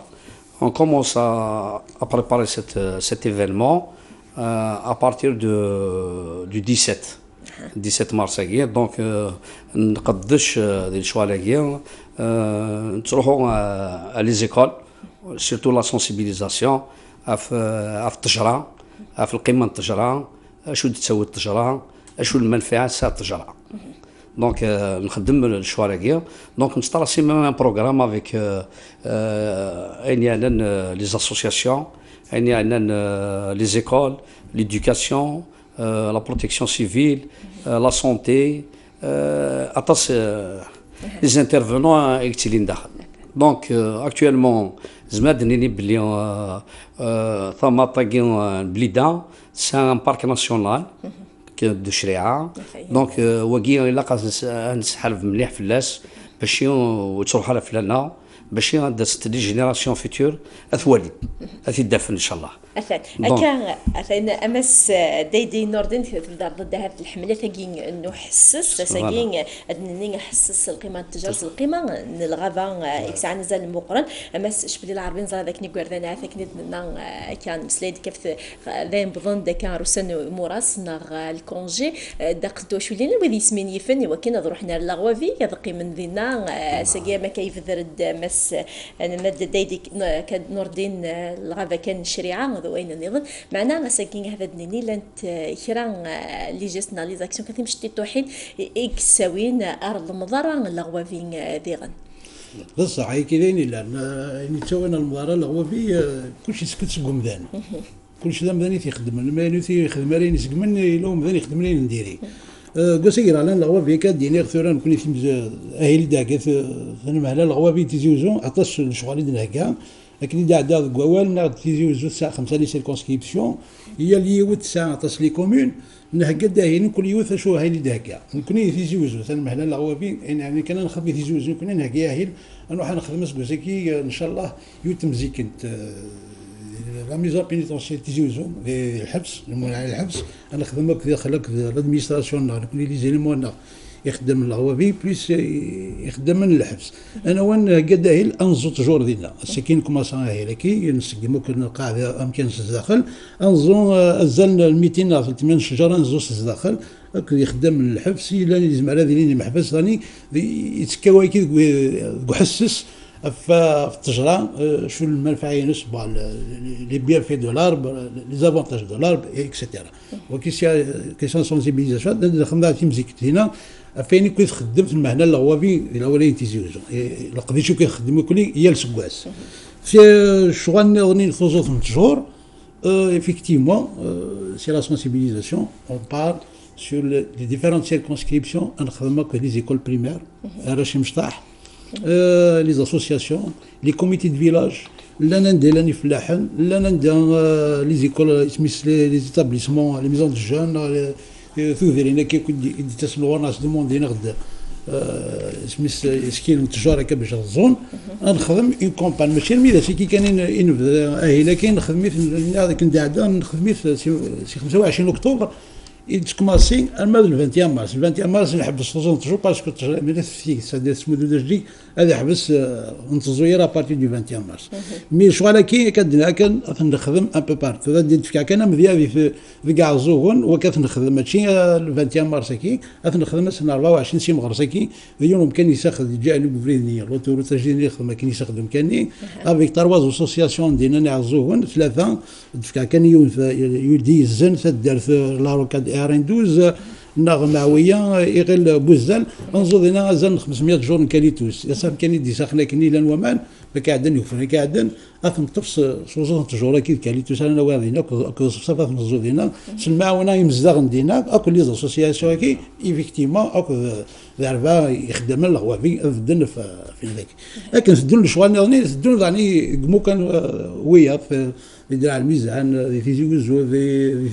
On commence à préparer cet événement à partir du 17 mars. Donc, nous avons des choix à les écoles, surtout la sensibilisation, à التجرة، à القيمة التجرة، شو تسوي التجرة، شو المنفعة تاع التجرة. Donc, nous avons le choix à guerre. Donc, nous avons même un programme avec les associations, les écoles, l'éducation, la protection civile, la santé, les intervenants exilés. Donc, actuellement, c'est un parc national. de شريعه دونك وكي الا قاس نسحب مليح في اللاس باش وتروح على فلانه باش دازت لي جينيراسيون فيتور اثوالي اثيدفن ان شاء الله كان امس دي نوردن في الدار ضد هذه الحمله ثقين انه حسس ساقين ادني نحسس القيمه التجاره القيمه الغابه اكسع نزل المقرن امس شبلي العربين زرا ذاك نيغوردنا ثاك كان مسليد كيف ذين بظن كان روسن موراس نغ الكونجي دقتو شو لين وذي سمين يفني وكنا روحنا للغوافي يذقي من ذينا ساقي ما كيف ذرد مس ند ديدي نوردين الغابه كان شريعه وين النظام معنا ساكين هذا دنيني لانت كرا لي جيستنا لي زاكسيون كثير مشتي توحين اكساوين ارض المضاره الغوافين ديغن بصح هي كاين لان نتسوينا المضاره الغوافي كلشي سكت سقمدان كلشي ذا مداني تيخدم المالي تيخدم راني سقمن لو مداني يخدم لي نديري قصير على الغوافي كديني غثوران كوني في اهلي داك انا على الغوافي تيزوزون عطاش الشغل ديال هكا لكن اذا عدا قوال ناخذ تيزوزو الساعه 5 لي سيركونسكريبسيون هي اللي يوت الساعه عطاش لي كومون من هكا داهين كل يوث شو هاي اللي داكا كوني تيزوزو ثاني على الغوافي يعني كان نخبي تيزوزو كنا نهكا ياهل نروح نخدم سكوزيكي ان شاء الله يوتم زيكنت لا ميزون بينيتونسيير تيزوزو في الحبس المول على الحبس انا خدمك في خلك الادمينستراسيون كل لي زيليمون يخدم الغوافي بليس يخدم من الحبس. انا وين قداهل انزو تجور دينا السكين كوماسا هي كي نسقمو كنا القاعده امكن الداخل انزو ازلنا ال 200 300 شجره نزو الداخل يخدم من الحبس الا لازم على ذي المحبس راني يتكاوي كي حسس في التجاره شو المنفعه ينسبوا لي بيان في دولار لي زافونتاج دولار اكسيتيرا كيسيون سونسيبيليزاسيون خدمنا في مزيكت هنا فين كنت خدمت المهنه الغوافي الاولين تيزيوزو القضيه شو كيخدموا كلي هي السكواس في الشغل نظني خصوصا 8 شهور effectivement c'est la sensibilisation on parle sur les différentes circonscriptions نخدموا que les écoles primaires راشي مشطاح les associations les comités de village لا ندير لاني فلاحن لا ندير لي زيكول سميس لي زيتابليسمون لي ميزون دو جون ثوذرينا كي كنت تسمعوا ناس دوموندينا غدا سميس سكين التجاره باش الزون نخدم اون كومبان ماشي الميدا سي كي كان اهلا كاين نخدم في كنت نخدم في 25 اكتوبر يتكماسي الماد 21 مارس 21 مارس نحبس 60 جور باسكو ملي في سادير سمودو دجي هذا حبس نتزوير ابارتي دو 21 مارس مي شغل كي كدنا كان نخدم ان بو بارتو هذا ديت فيها كان مذيا في كاع زوغون وكانت نخدم ماشي 21 مارس كي نخدم سنه 24 سي مغرس كي اليوم كان يسخد جاء لي بفريدني روتور تجيني خدمه كان يخدم كاني افيك ترواز اسوسياسيون دينا ناع زوغون ثلاثه فيها كان يدي الزن تدار في لا روكاد ارين 12 نغماويه يغل بوزال انظر هنا زن 500 جور كاليتوس يا صاحبي كان يدي ساخنا كني لان ومان فكاعدن يوفر كاعدن اثم طفس 60 جور كي كاليتوس انا واذينا كو صفات نزو دينا سمعونا يمزدغ دينا اكو لي زاسوسياسيون كي ايفيكتيمون اكو ذربا يخدم الغوافي بدن في ذاك لكن الدن شوال ني الدن يعني مو كان ويا في يدير على الميزان في زيوزو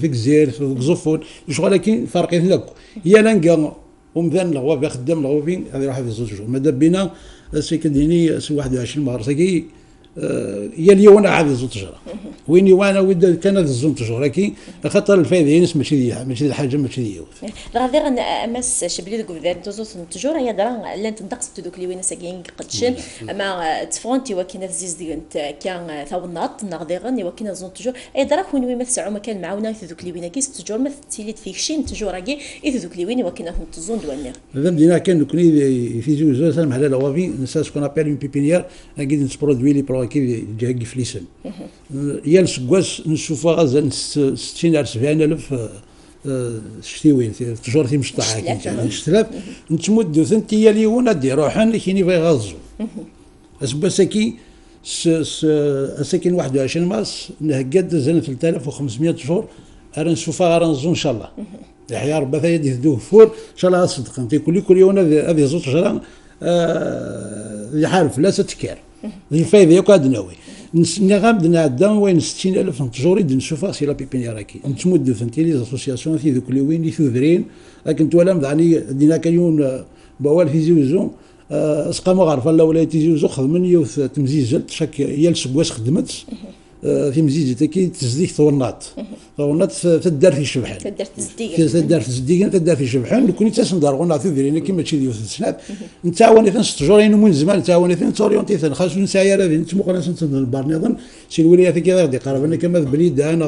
في كزير في زفون شغل كاين فرقين لك هي لانكا ومثلا الغوافي خدام الغوافي هذه راح في زوج شهور ماذا بينا سي كديني 21 مارس كي هي اليوم عاد زوج شهور ويني وانا ود كان زوج شهور لكن خاطر الفايدين ماشي حاجه ماشي ديوت غادي امس شبلي دوك ذات زوج شهور هي درا لان تنقص دوك اللي وين ساكين قدشن اما تفونتي وكنا زيز دينت كان ثونات غادي غني وكنا زوج شهور اي درا كون وين مسعو ما كان معاونا في دوك اللي وين كي 6 شهور مثلت فيك شي تجور كي في دوك اللي وين وكنا تزون دوانير هذا بدينا كان كوني في زوج سنه على الغوافي نساس كون ابيل اون بيبينيير كي نسبرودوي لي كي جاي فليسن يا السكواس نشوفها غازا 60 70 الف شتيوين تجور في مشطاح كي شتلاف نتمدو ثنتي اليوم دي روحن كيني باغي غازو اسباس كي ساكن 21 مارس نهقد زين 3500 شهور راه نشوفها غنزو ان شاء الله يحيى ربي ثايد يدوه فور ان شاء الله صدق انت كل يوم هذه زوج شهور يحارب لا تتكار الفايده ياك ادناوي غادي عندنا وين 60000 تجوري نشوفها سي لا بيبينيير كي نتمدو فهمتي لي اسوسياسيون في ذوك اللي وين يثوذرين لكن تولا يعني دينا كيون بوال في زوزو اسقام غارفه لا ولا تيزوزو خدمن يوث تمزيزل شاك هي السكواس خدمت في مزيجة كي تزديك ثورنات تدار في شبحان تدار في زديق تدار في شبحان كوني تسندر غنا ثوذرين كيما تشي ديال السناب نتعاوني ثن 6 شهور من زمان نتعاوني ثن توريونتي ثن خاص نسايا هذه نتمقنا سنت البرنيضن سي الولايات كي غادي قربنا كما بليد انا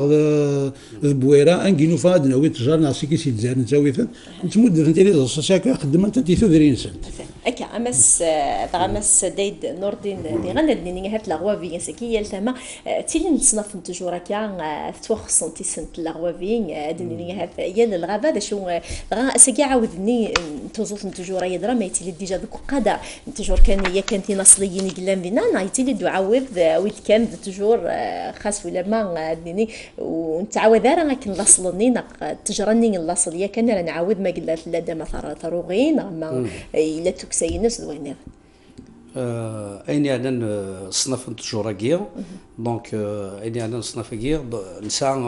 بويره انكينو فادنا وي تجار ناسي كي سي تزار نتاوي ثن نتمد ثن تيلي سوسيال خدمت انت ثوذرين سنت اكا امس دايد نوردين دي غندني هات لا غوافي سكيه التما تيلي نصنف نتجورا كان توخصن تيسنت لا غوافي دني هات يا الغابه شو غا سكي عاودني توزوت نتجورا يدرا ما يتيلي ديجا دوك قدا نتجور كان هي كانتي نصليين قلام بينا نايتيلي دو عاود ويت كان تجور خاص ولا ما دني ونتعاود راه كنلاصلني تجرني اللاصليه كان راه نعاود ما قلات لا دما ثروغين ما الا توكسينس دوينير ايني انا صنف التجوراكيه دونك ايني انا صنفاكيه نساء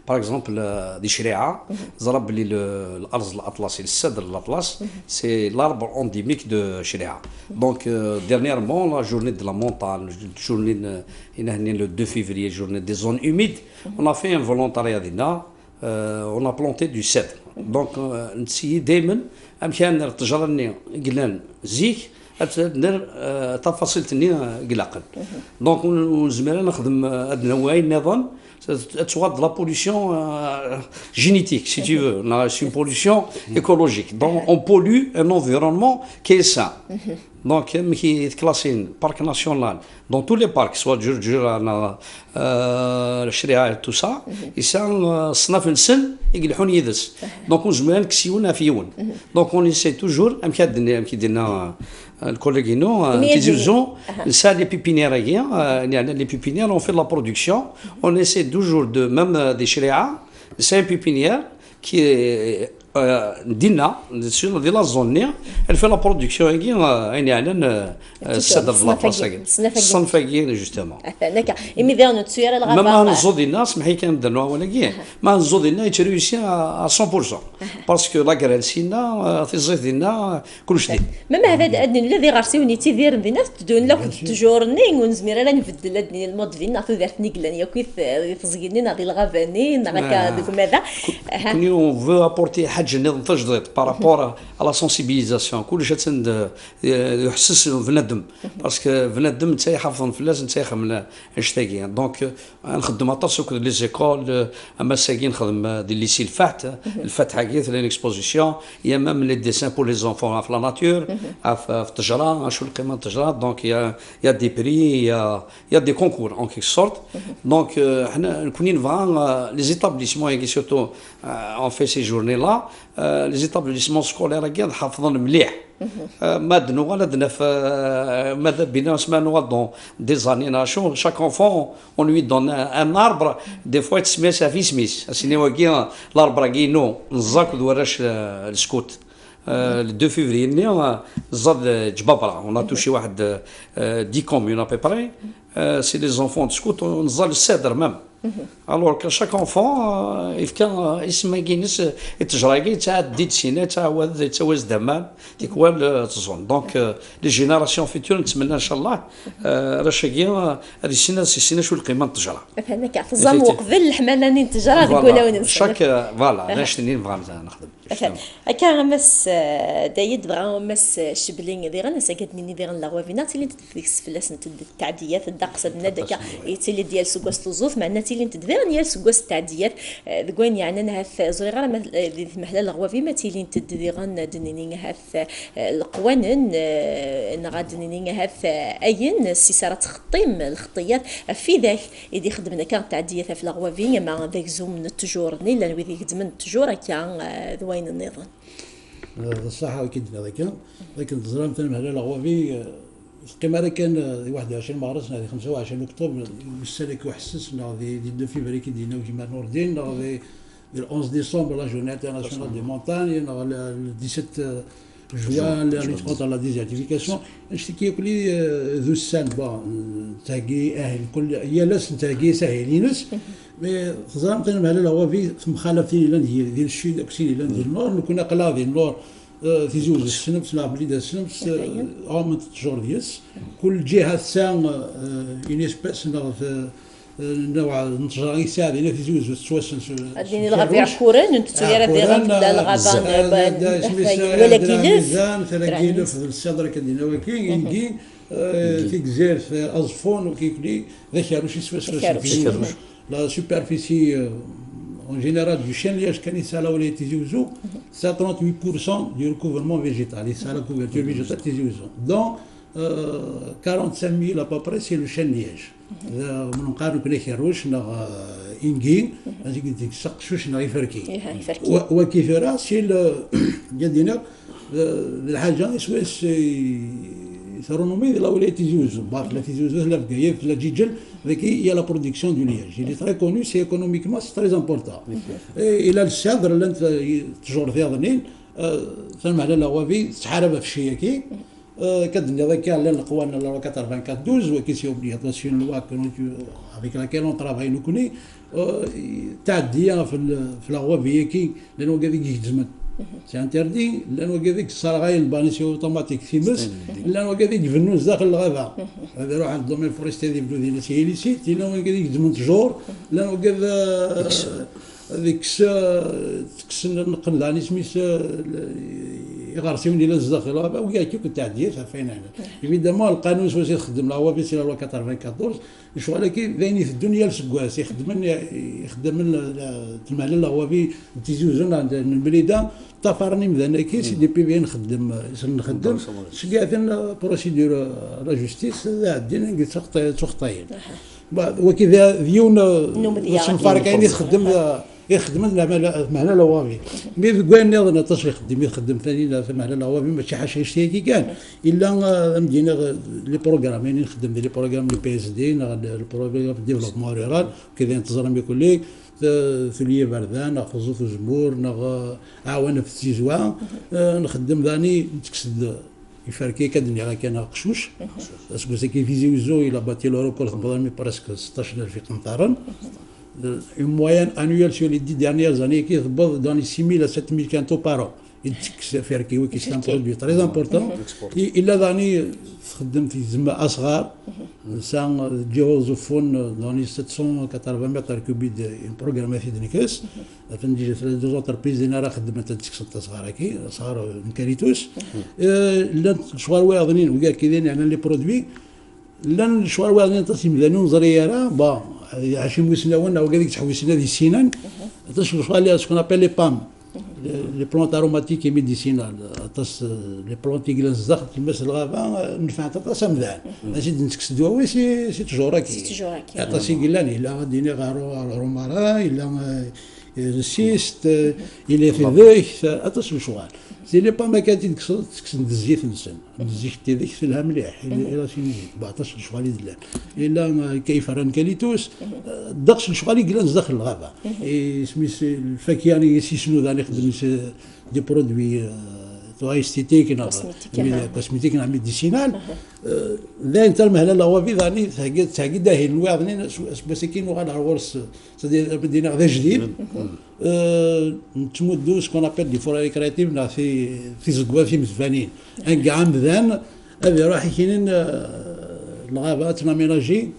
باغ اكزومبل دي شريعه ضرب لي الارز الاطلسي السد الاطلس سي لاربر اونديميك دو شريعه دونك ديرنييرمون لا جورني دو لا مونتان جورني هنا لو 2 février جورني دي زون هوميد اون ا في ان فولونتاريا دينا اون ا بلونتي دو سيدر دونك نسيي دائما امكان التجاره ني قلان زيك ندير تفاصيل تني قلاقل دونك نزمر نخدم هاد النوعين النظام تواد لا pollution génétique si tu veux c'est une pollution écologique donc on pollue un environnement qui est sain donc qui est classé parc national dans tous les parcs soit جرجيرة الشريعة tout ça يسان صناف السن يقلحون يدس دونك نزمر نكسيونا فيون دونك on essaie toujours امكي درنا الكوليغينو تيزوزون نسا لي بيبينيير يعني لي بيبينيير اون في لا برودكسيون اون اسي دوجور دو ميم دي شريعه سي بيبينيير كي دينا سور دي لا زون ني elle fait la production يعني على الصدر ديال لابلاصه الصنفاكي جوستومون هكا ايمي دير نتسير الغابه ما نزود الناس محي كنبدلوا ولا كي ما نزود لنا يتريوسي 100% باسكو لا غران سينا في الزيت ديالنا كلشي ديال مما هذا ادني الذي غارسيوني تيدير بنا تدون لا تجورني ونزمير لا نبدل ادني المود ديالنا تو دارتني قلان يا كيف تزغيني ناضي الغابانين هكا دوك ماذا كوني اون فو ابورتي حاجه نظام تجديد بارابور على سونسيبيليزاسيون كلشي تند يحسس بنادم باسكو بنادم انت يحافظ فلاس انت يخمم اشتاقي دونك نخدم اطاسوك لي زيكول اما ساكي نخدم دي ليسي الفات حاجات لي اكسبوزيسيون يا ميم لي ديسان بور لي زونفون في لا ناتور في التجاره شو القيمه التجاره دونك يا دي بري يا دي كونكور اون كيك سورت دونك حنا نكونين فان لي زيتابليسمون كي سورتو اون في سي جورني لا لي زيتابليسمون سكولير كاع حافظين مليح ما دنو لدنا في ماذا بينا سمانو دون دي زانيناسيون شاك انفون اون لوي دون ان اربر دي فوا تسمي في سميس اسيني واكي الاربر كينو نزاك دوراش السكوت le 2 février زاد جبابره on a touché واحد 10 communes à peu près c'est les enfants de scout نزال السادر مام الوغ كان شاك انفون كان اسم كينس التجراكي تاع ديت سينا تاع واد تواز دمان تيكوال تزون دونك لي جينيراسيون فيتور نتمنى ان شاء الله راشاكي هذه السنه شو القيمه التجاره هذاك في الزام وقبل حملاني التجاره تقولوا ونمشي شاك فوالا علاش تنين بغا نخدم هكا مس دايد بغا مس شبلين ديغن ساكدني ديغن لا غوفينات اللي تدفيكس فلاس التعديات الدقص داك يتيلي ديال سوغوس لوزوف معنا تيلي تدفير نيال سوغوس التعديات ذكوين يعني انا هاف زريغه محلا الغوافي ما تيلي تديغن دنيني هاف القوانين نغادنيني هاف اين السيساره تخطيم الخطيات في ذاك يدي خدمنا كان تعديات في الغوافي مع ذاك زوم من التجورني لان ذيك زمن التجور كان ذوين النظام الصحه كيدنا ذاك الزرام تاع محلا الغوافي القمه كان 21 مارس 25 اكتوبر السلك وحسسنا دي 2 فيفري كي دينا وجمال نور الدين دي 11 ديسمبر لا جورني انترناسيونال دي مونتاني 17 جوان لا لوت كونتر لا ديزيرتيفيكاسيون نشتكي كلي ذو السان تاكي اهل كل يا لاس تاكي ساهلينس مي خزام تنم على هو في مخالفين ديال الشيد اكسيد ديال النور كنا قلاضي النور في زوج السنبس مع بليد السنبس عام تجور ديس كل جهه سان ينسبس في نوع نتجرى يساعد في زوج توسن اديني الغابي كورن انت تيرا ديغن الغابان ولا كيلف كيلف الصدر كدينا وكاين في جزير في ازفون وكيكلي ذاك واش يسوى لا سوبرفيسي en général du chêne liège كان يسال ولا تيزوزو 38% du recouvrement végétal et ça la couverture végétale تيزوزو donc 45 000 à peu près c'est le chêne liège من نقارنوا كنا خيروش نا انجين هذيك ديك سقشوش نا يفركي وكيف راسي ديالنا الحاجه يسوى ثرونومي لا ولا تيزوزو باك لا تيزوزو لا بكايه لا جيجل ذيك هي لا برودكسيون دو لياج اللي تري كونو سي ايكونوميكمون سي تري امبورطون الى الصدر اللي انت تجور فيها ظنين سلم على لا وافي تحارب في الشياكي كدني ذاك على القوان لا 94 وكي سي اوبليغاسيون لوا افيك لاكيل اون طرافاي نو كوني تعديه في لا وافي كي لانه كذاك يجزمت سي انتردي لانه كذاك الصراغاي البانيسي اوتوماتيك سيمس لانه كذاك يفنوز داخل الغابه هذا يروح عند الدومين فورستي دي بلو ديال سي ليسيت لانه كذاك يجزم تجور لانه كذا ديك تكسن نقل لاني سميت يغرسيون لي لازق الغابه وكاع كي كنت عديت فين انا ايفيدامون القانون سوا يخدم لا هو في لا 94 شغل كي ذاني في الدنيا لسكواس يخدم تمال لا هو في تيزوزون عند البليده طفرني مثلا كي سيدي بي بي نخدم شكاثن بروسيدور لا جوستيس عندنا قلت تخطين وكذا ديون صنفار كاين يخدم معنا لوافي مي كوان نظن تصري يخدم ثاني معنا لوافي ماشي حاجه يشتي كان الا مدينا لي بروغرام يعني نخدم لي بروغرام لي بي اس دي البروغرام ديفلوبمون رورال كذا انتظر بكل ثليه بردان خصوص الجمهور عاون في التيزوا نخدم ثاني نتكسد يفركي كدنيا كان قشوش اسكو سي كيفيزيو زو الى باتي لو ريكورد بضل برسك 16000 في قنطارن une moyenne annuelle sur les 10 dernières années qui est dans les 6 000 à 7 000 quintaux par an. C'est un produit très important. Il a donné Asghar, sans géosophone dans les 780 mètres cubes de programmation de Nikes. Les deux entreprises de Nara خدمت تكسط Asghar كي Asghar نكريتوس. لان شوار واضنين وقال كذا يعني لي برودوي لان شوار واضنين تصيم ذنون زريارة با عشان وسناونا وقالك تحوسنا ذي السنان تشوف عليها سكون ابل لي بام لي بلونت اروماتيك ميديسينال تص لي بلونت يجلس زخت تلبس الغابه نفع تطاس مذان ماشي نتكس دواوي سي تجوراكي تصي قلاني لا غاديني غارو رومارا الا السيست الى في ذيك اتصل شوال سي لي با ما كانتي تكس الزيت نسن الزيت تيديك في لها مليح الى سي 14 شوالي دلال الا كيف ران كاليتوس دقش شوالي جلس داخل الغابه سميت الفاكياني سي شنو ذاني يخدم دي برودوي تو استيتيك كوسميتيك ميديسينال ذا انت المهله لوافي ذاني تاكيد داهي الواضنين بس كاين وغالا ورس سدي بدينا غدا جديد نتمدو سكون ابل دي فورا ريكرياتيف في زكوا في مزفانين ان كاع مذان هذا راح كاينين الغابات ناميناجي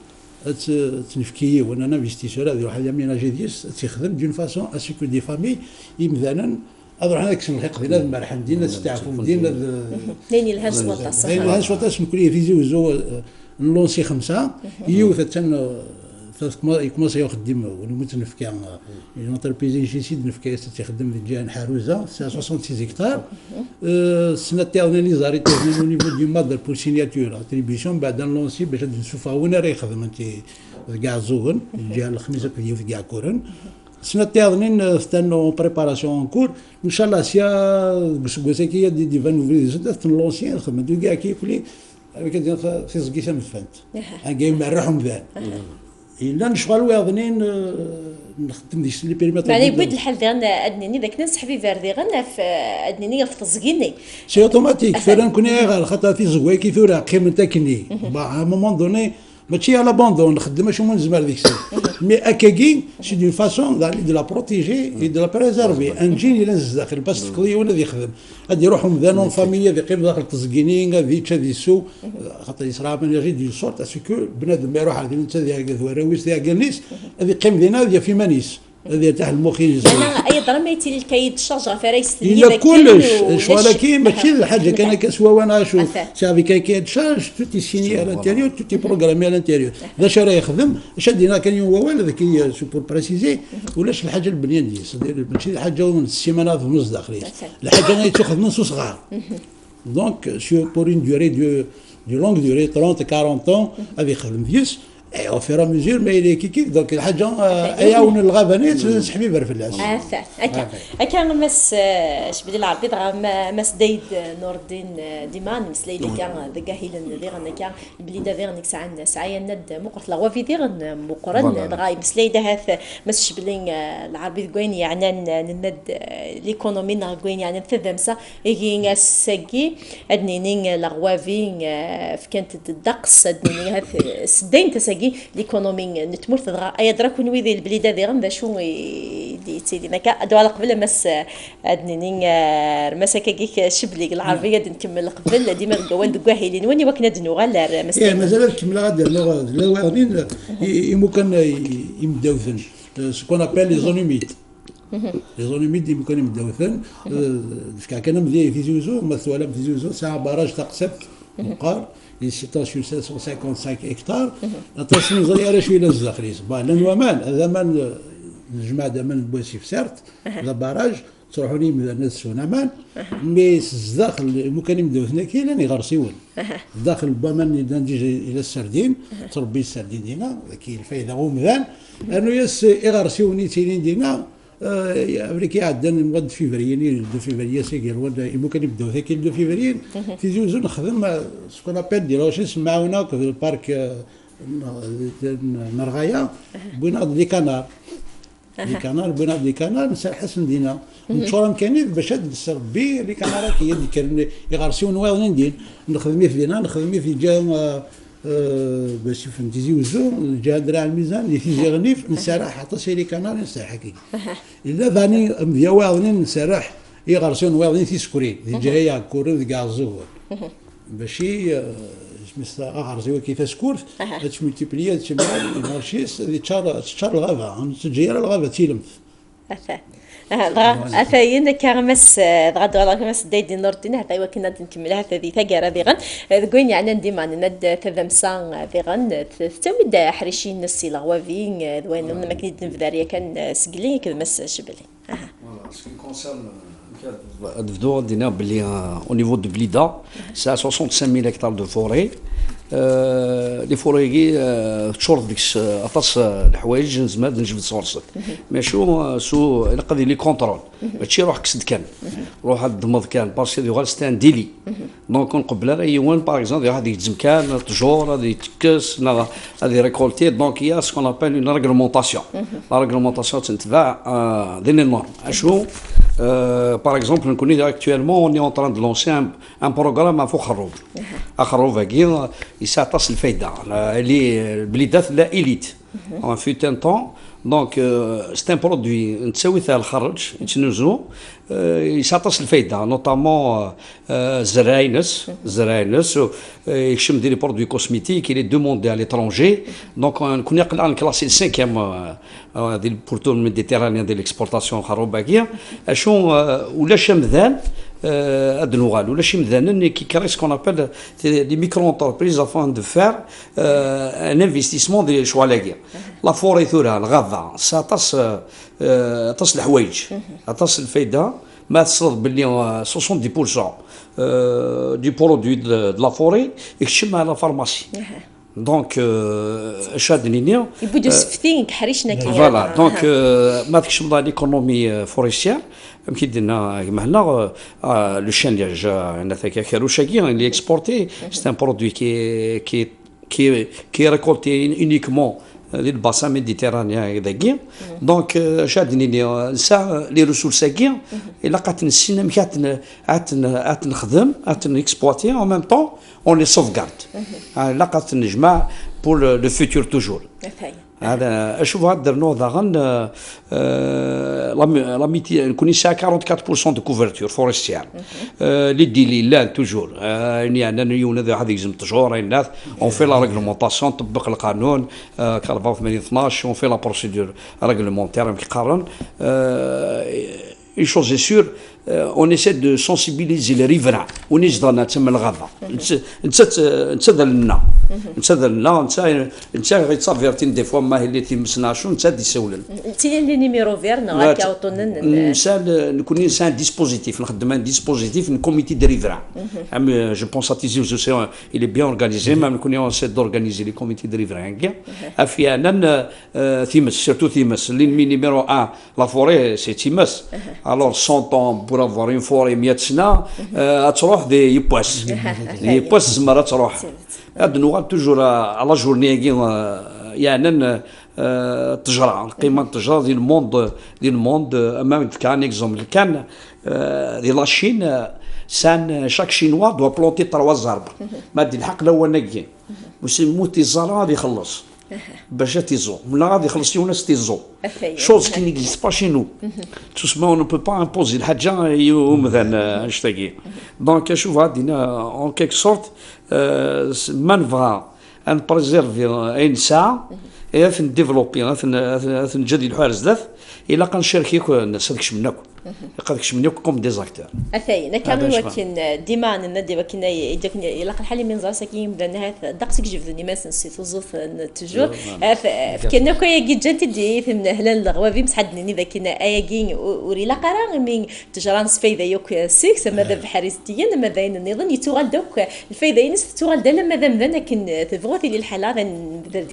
تنفكي وانا انفستيسور هذه واحد ميناجي ديس تخدم دون فاسون اسكو دي فامي يمذانا اروح انا كسن الحق دينا المرحم دينا تستعفوا دينا لين الهرس والتص لين الهرس والتص كل فيزيو زو نلونسي 5 يوث تن يكمل يخدم والمتنفكا لونتربريز جيسيد نفكا تخدم في الجهه حاروزه 66 هكتار السنه تاعنا اللي زاريت او نيفو دو مادر بور سيناتور اتريبيسيون بعد نلونسي باش نشوفها وين راه يخدم انت كاع زوغن الجهه الخميسه في كاع كورن السنه تاعنا استنوا بريباراسيون كور ان شاء الله سيا غوسكي دي فان اوفري تنلونسي نخدم دو كاع كيفلي كدير في زكيسه مفانت كاين مرحهم ذان الا نشغل واضنين نخدم ديك لي بيريمتر معني بود الحل ديال ادنيني داك ناس حبي فاردي غنا في ادنيني في تزكيني سي اوتوماتيك فران كوني غير خاطر في زكوي كي ثورا قيمه تاكني ا مومون دوني ماشي على باندون نخدم شو من زمان ديك الساعه مي اكاكي سي دون فاسون دو لا بروتيجي اي دو لا بريزيرفي ان جين الى داخل باش تقضي ولا يخدم غادي يروحوا ذانون فاميليا ذي قيم داخل التزكينين غادي تشادي سو خاطر يصرا من يجي دي سورت اسكو بنادم ما يروح عندنا انت ذي وراويس ذي قالنيس هذه قيم دينا في مانيس هذه تاع المخين انا اي ضرميتي الكيد الشجره فريس الا كلش ولكن ماشي الحاجه كان كسوا وانا شوف شافي كاين تشارج توتي سيني على الانتيريور توتي بروغرامي على الانتيريور ذا شرا يخدم شدينا كان يوم ولا ذاك سوبر بريسيزي ولاش الحاجه البنيان ديال ماشي الحاجه السيمانات في النص داخلين الحاجه تاخذ نص صغار دونك سو بور اون دوري دو لونغ دوري 30 40 طون هذه يخدم فيس اي او فيرا ميزور ما يلي كيف دونك الحاجه اياون الغابانيت سحبي برفلاس هكا مس شبدي العربي مس دايد نور الدين ديمان مسليلي كان ذا هيلن ديغن كان البليده ديغن ساعه ساعه ند مقرت لا وفي ديغن مقرن دغاي مسليده هاث مس شبلين العربي كوين يعني ند ليكونومي نغوين يعني تذمسا يجي ساكي ادنينين لاغوافين كانت الدقس ادنينين هاث سدين تساكي ليكونومي نتمر تدغى اي دراكون ويدي البليده ديغن ذا شو دي تيدي نكا دوال قبل مس ادنينين مساكيك شبلي العربيه نكمل قبل ديما الجوان دكاهيلين واني وكنا دنو غالا مسا مازال نكمل غادي لا يمكن يمدوثن سكون ابل لي زون هوميد لي زون ميدي يمكن مدوثن كان مدي في زوزو مثلا في زوزو ساعه باراج تقسب مقار يسيطاش 755 هكتار تصني زرياره شويه للزخري صباح لان ومان هذا من الجماعه من بوسي في سارت هذا باراج تروحوا لي من الناس ونامان مي الداخل ممكن يبداو هنا كاين يغرسيون الداخل بامان ندير الى السردين تربي السردين دينا كاين الفايده هو مذان انه يس يغرسيوني تيلين دينا امريكا عندنا مغد فيفريين دو فيفري سيكير ولا ممكن يبداو هيك دو فيفريين في زوز نخدم سكون ابل ديال واش نسمعونا في البارك نرغايا بوينا دي كانار لي كانار بنات لي كانار نسرحس ندينا نشورا مكانيت باش هاد السربي لي كانارات هي اللي كان يغرسيو نواض ندين نخدمي في دينا نخدمي في جهه باش فهمتي وزو جهه درع الميزان اللي في غنيف نسرح حتى سي لي كانار نسرح هكاك الا ثاني مديا واضنين نسرح يغرسيو نواض في سكرين دي جايه كورو كاع الزهور باشي مثل اغرزيو كيفاش كورف هادش ملتيبلي هادش مارشيس هذه تشار الغابه تجير الغابه تيلمث أثاين كارمس غاد كارمس دايدي نورتين هذا وكنا نكمل هذا ذي ثقرة ذيغن ذقين يعني ديما ند تذمسان ذيغن تمد حريشين السيلا وفين ذوين ما كنت نفداريا كان سقلي كذا مس شبلي au niveau de Blida, c'est à 65 000 hectares de forêt. Les forêts تشرط ديك اطاس الحوايج نزماد نجبد صورصك ماشي سو نقضي لي كونترول ماشي روح كسد كان روح الضمض كان باسكو دي غال ستان ديلي دونك قبل راه يوان باغ اكزومبل هذه يتزم كان تجور هذه تكس هذه ريكولتي دونك يا سكون ابل اون ريغلومونطاسيون لا ريغلومونطاسيون تنتبع دين النورم اشو par exemple, nous connaissons actuellement, on est en train de lancer un programme à Foukhroub. À Khroub, il s'attache le Faïda. Blidat, la élite. On a fait un temps. Donc, c'est un produit, il s'attache le Faïda, notamment Zeraïnes, il des produits cosmétiques, il est demandé à l'étranger. Donc, on connaît classé le 5e pour tout le Méditerranée de l'exportation Kharoubagia. Ou la Chemdan, ou la Chemdan, qui crée ce qu'on appelle des micro-entreprises afin de faire un investissement de Choualagia. La forêt, le Gava, ça attache الحوايج attache الفايدة ما تصرف باللي 70% du produit de la forêt يكشم على فارماسي دونك شادنيني يبدو سفتين حريشنا كي فوالا دونك ما تكشم على ليكونومي فوريستير يمكن درنا هنا لو شان اللي جا عندنا ثاك كاروشاكي اللي اكسبورتي سي ان برودوي كي ريكولتي uniquement le bassin méditerranéen داكي دونك شادني نسا لي ريسورس كي الا قعدت نسينا عاد نخدم عاد نكسبلوتي en même temps on les sauvegarde الا قعدت نجمع pour le futur toujours هذا اشوف هذا درنو ضغن لا ميتي نكوني ساعه 44% de couverture forestière les ديلي لا توجور يعني انا يونا هذا يلزم تجور الناس اون في لا ريغلومونطاسيون طبق القانون 84 12 اون في لا بروسيدور ريغلومونتير كيقارن une chose est sûre on essaie de sensibiliser les riverains ونجدنا تم الغابه نتذلنا انت غيتصافيرتين دي فوا ما هي اللي تيمسنا شو انت ديسولن تي لي نيميرو فيرنا غاكاوطونن انسان نكون انسان ديسبوزيتيف نخدم ان ديسبوزيتيف ان كوميتي دي ريفران جو بونس اتيزي جو il est bien organisé même نكون اونسيت دورغانيزي لي كوميتي دي ريفران افيانا تيمس سيرتو تيمس لين نيميرو 1 لا فوري سي تيمس alors 100 ans pour avoir une forêt 100 سنه تروح دي يباس زمره تروح هاد نوغال توجور على جورني يعني التجاره القيمه التجاره ديال الموند امام كان اكزومبل كان دي لاشين سان شاك شينوا دو بلونتي 3 زربر ما دي الحق لو ناكي وسمو تيزارا غادي يخلص باش تيزو ولا غادي يخلص يونس تيزو شوز كي نيكزيست با شي نو تسمى اون بو با امبوزي الحاجه مثلا اشتاقي دونك شوف غادينا اون كيك سورت ما نبغى ان بريزيرفي ان ساعه في ديفلوبي في نجدي الحوار بزاف الا كنشاركيك الناس هذاك منك قادك منك كوم ديزاكتور اثاي كامل ولكن ديما ندي ولكن يدك الا الحالي من زار ساكين بان دقسك جبدني ما نسيت وظوف تجو كنا كويا جي جنت دي من اهلا الغوابي مسحدني ذاك اياكين وري لا قرا من تجران فايده يوك سيكس ماذا بحريستيا ماذا النظام يتوغل دوك الفايده ينس تتوغل دالا ماذا مذا كان تبغوثي للحاله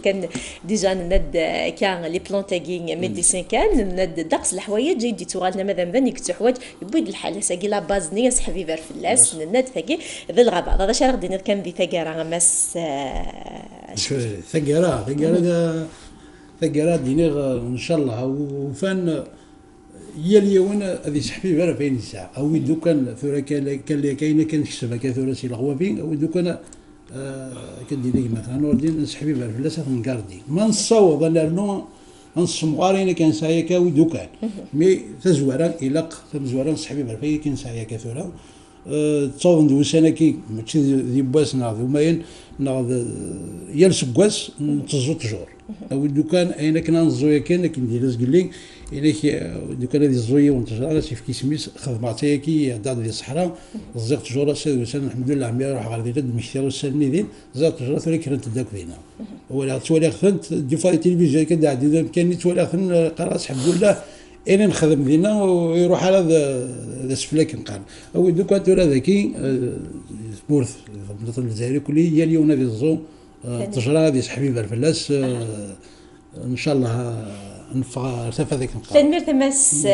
كان ديجا ند كان لي بلونتاكين ميديسين كان ند دقس الحوايج جيدي توغلنا ماذا نيك حوايج يبيد الحال ساقي لا باز نيس حبيبه في اللاس الناد ثقي ذا الغابه هذا شي غادي كان ذي ثقاره مس ثقاره دينيغ ان شاء الله وفان هي اليوم هذه حبيبه فين الساعه او يدو كان ثورة كاينه كنكسبها كثوره سي الغوابين او يدو كان كندير مثلا نوردين حبيبه في اللاس نكاردي ما نصوض لانه نصمغارين كان سايكا ودوكان مي تزوارا إلاق تزوارا صحبي برفاي كان سايكا ثورة تصوض ندوي سنة كي ماشي ذي باس ناض وماين ناض يلس بواس نتزو تجور أو دوكان أين كنا نزويا كان كندير زقلين إليك دوكان هذه الزوية ونتجر أنا سيف كيسميس خدماتي كي دار ذي الصحراء زيق تجور سيد وسنة الحمد لله عمي روح غادي رد مشتري والسنة ذين زيق تجور ثوري كانت تداك ذينا ولا تولي خنت ديفا التلفزيون كدا عديد كان تولي خن قراص الحمد لله إني نخدم ذينا ويروح على ذا سفلاك نقال أو دوكان تولي ذاكي سبورث في الجزائر كلي هي اليوم هذه الزوم تجرى هذه حبيبه الفلاس ان شاء الله نفع هذيك تنمير تمس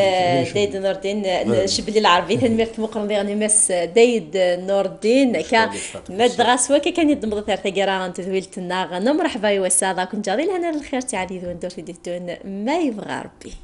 دايد نور الدين شبلي العربي تنمير مقرن يعني مس دايد نور الدين كا مدغاس وكا كان يضمض ثقران تذويلت الناغ مرحبا وسادا كنت جاري لنا الخير تعالي ذو ندور في ديتون ما يبغى ربي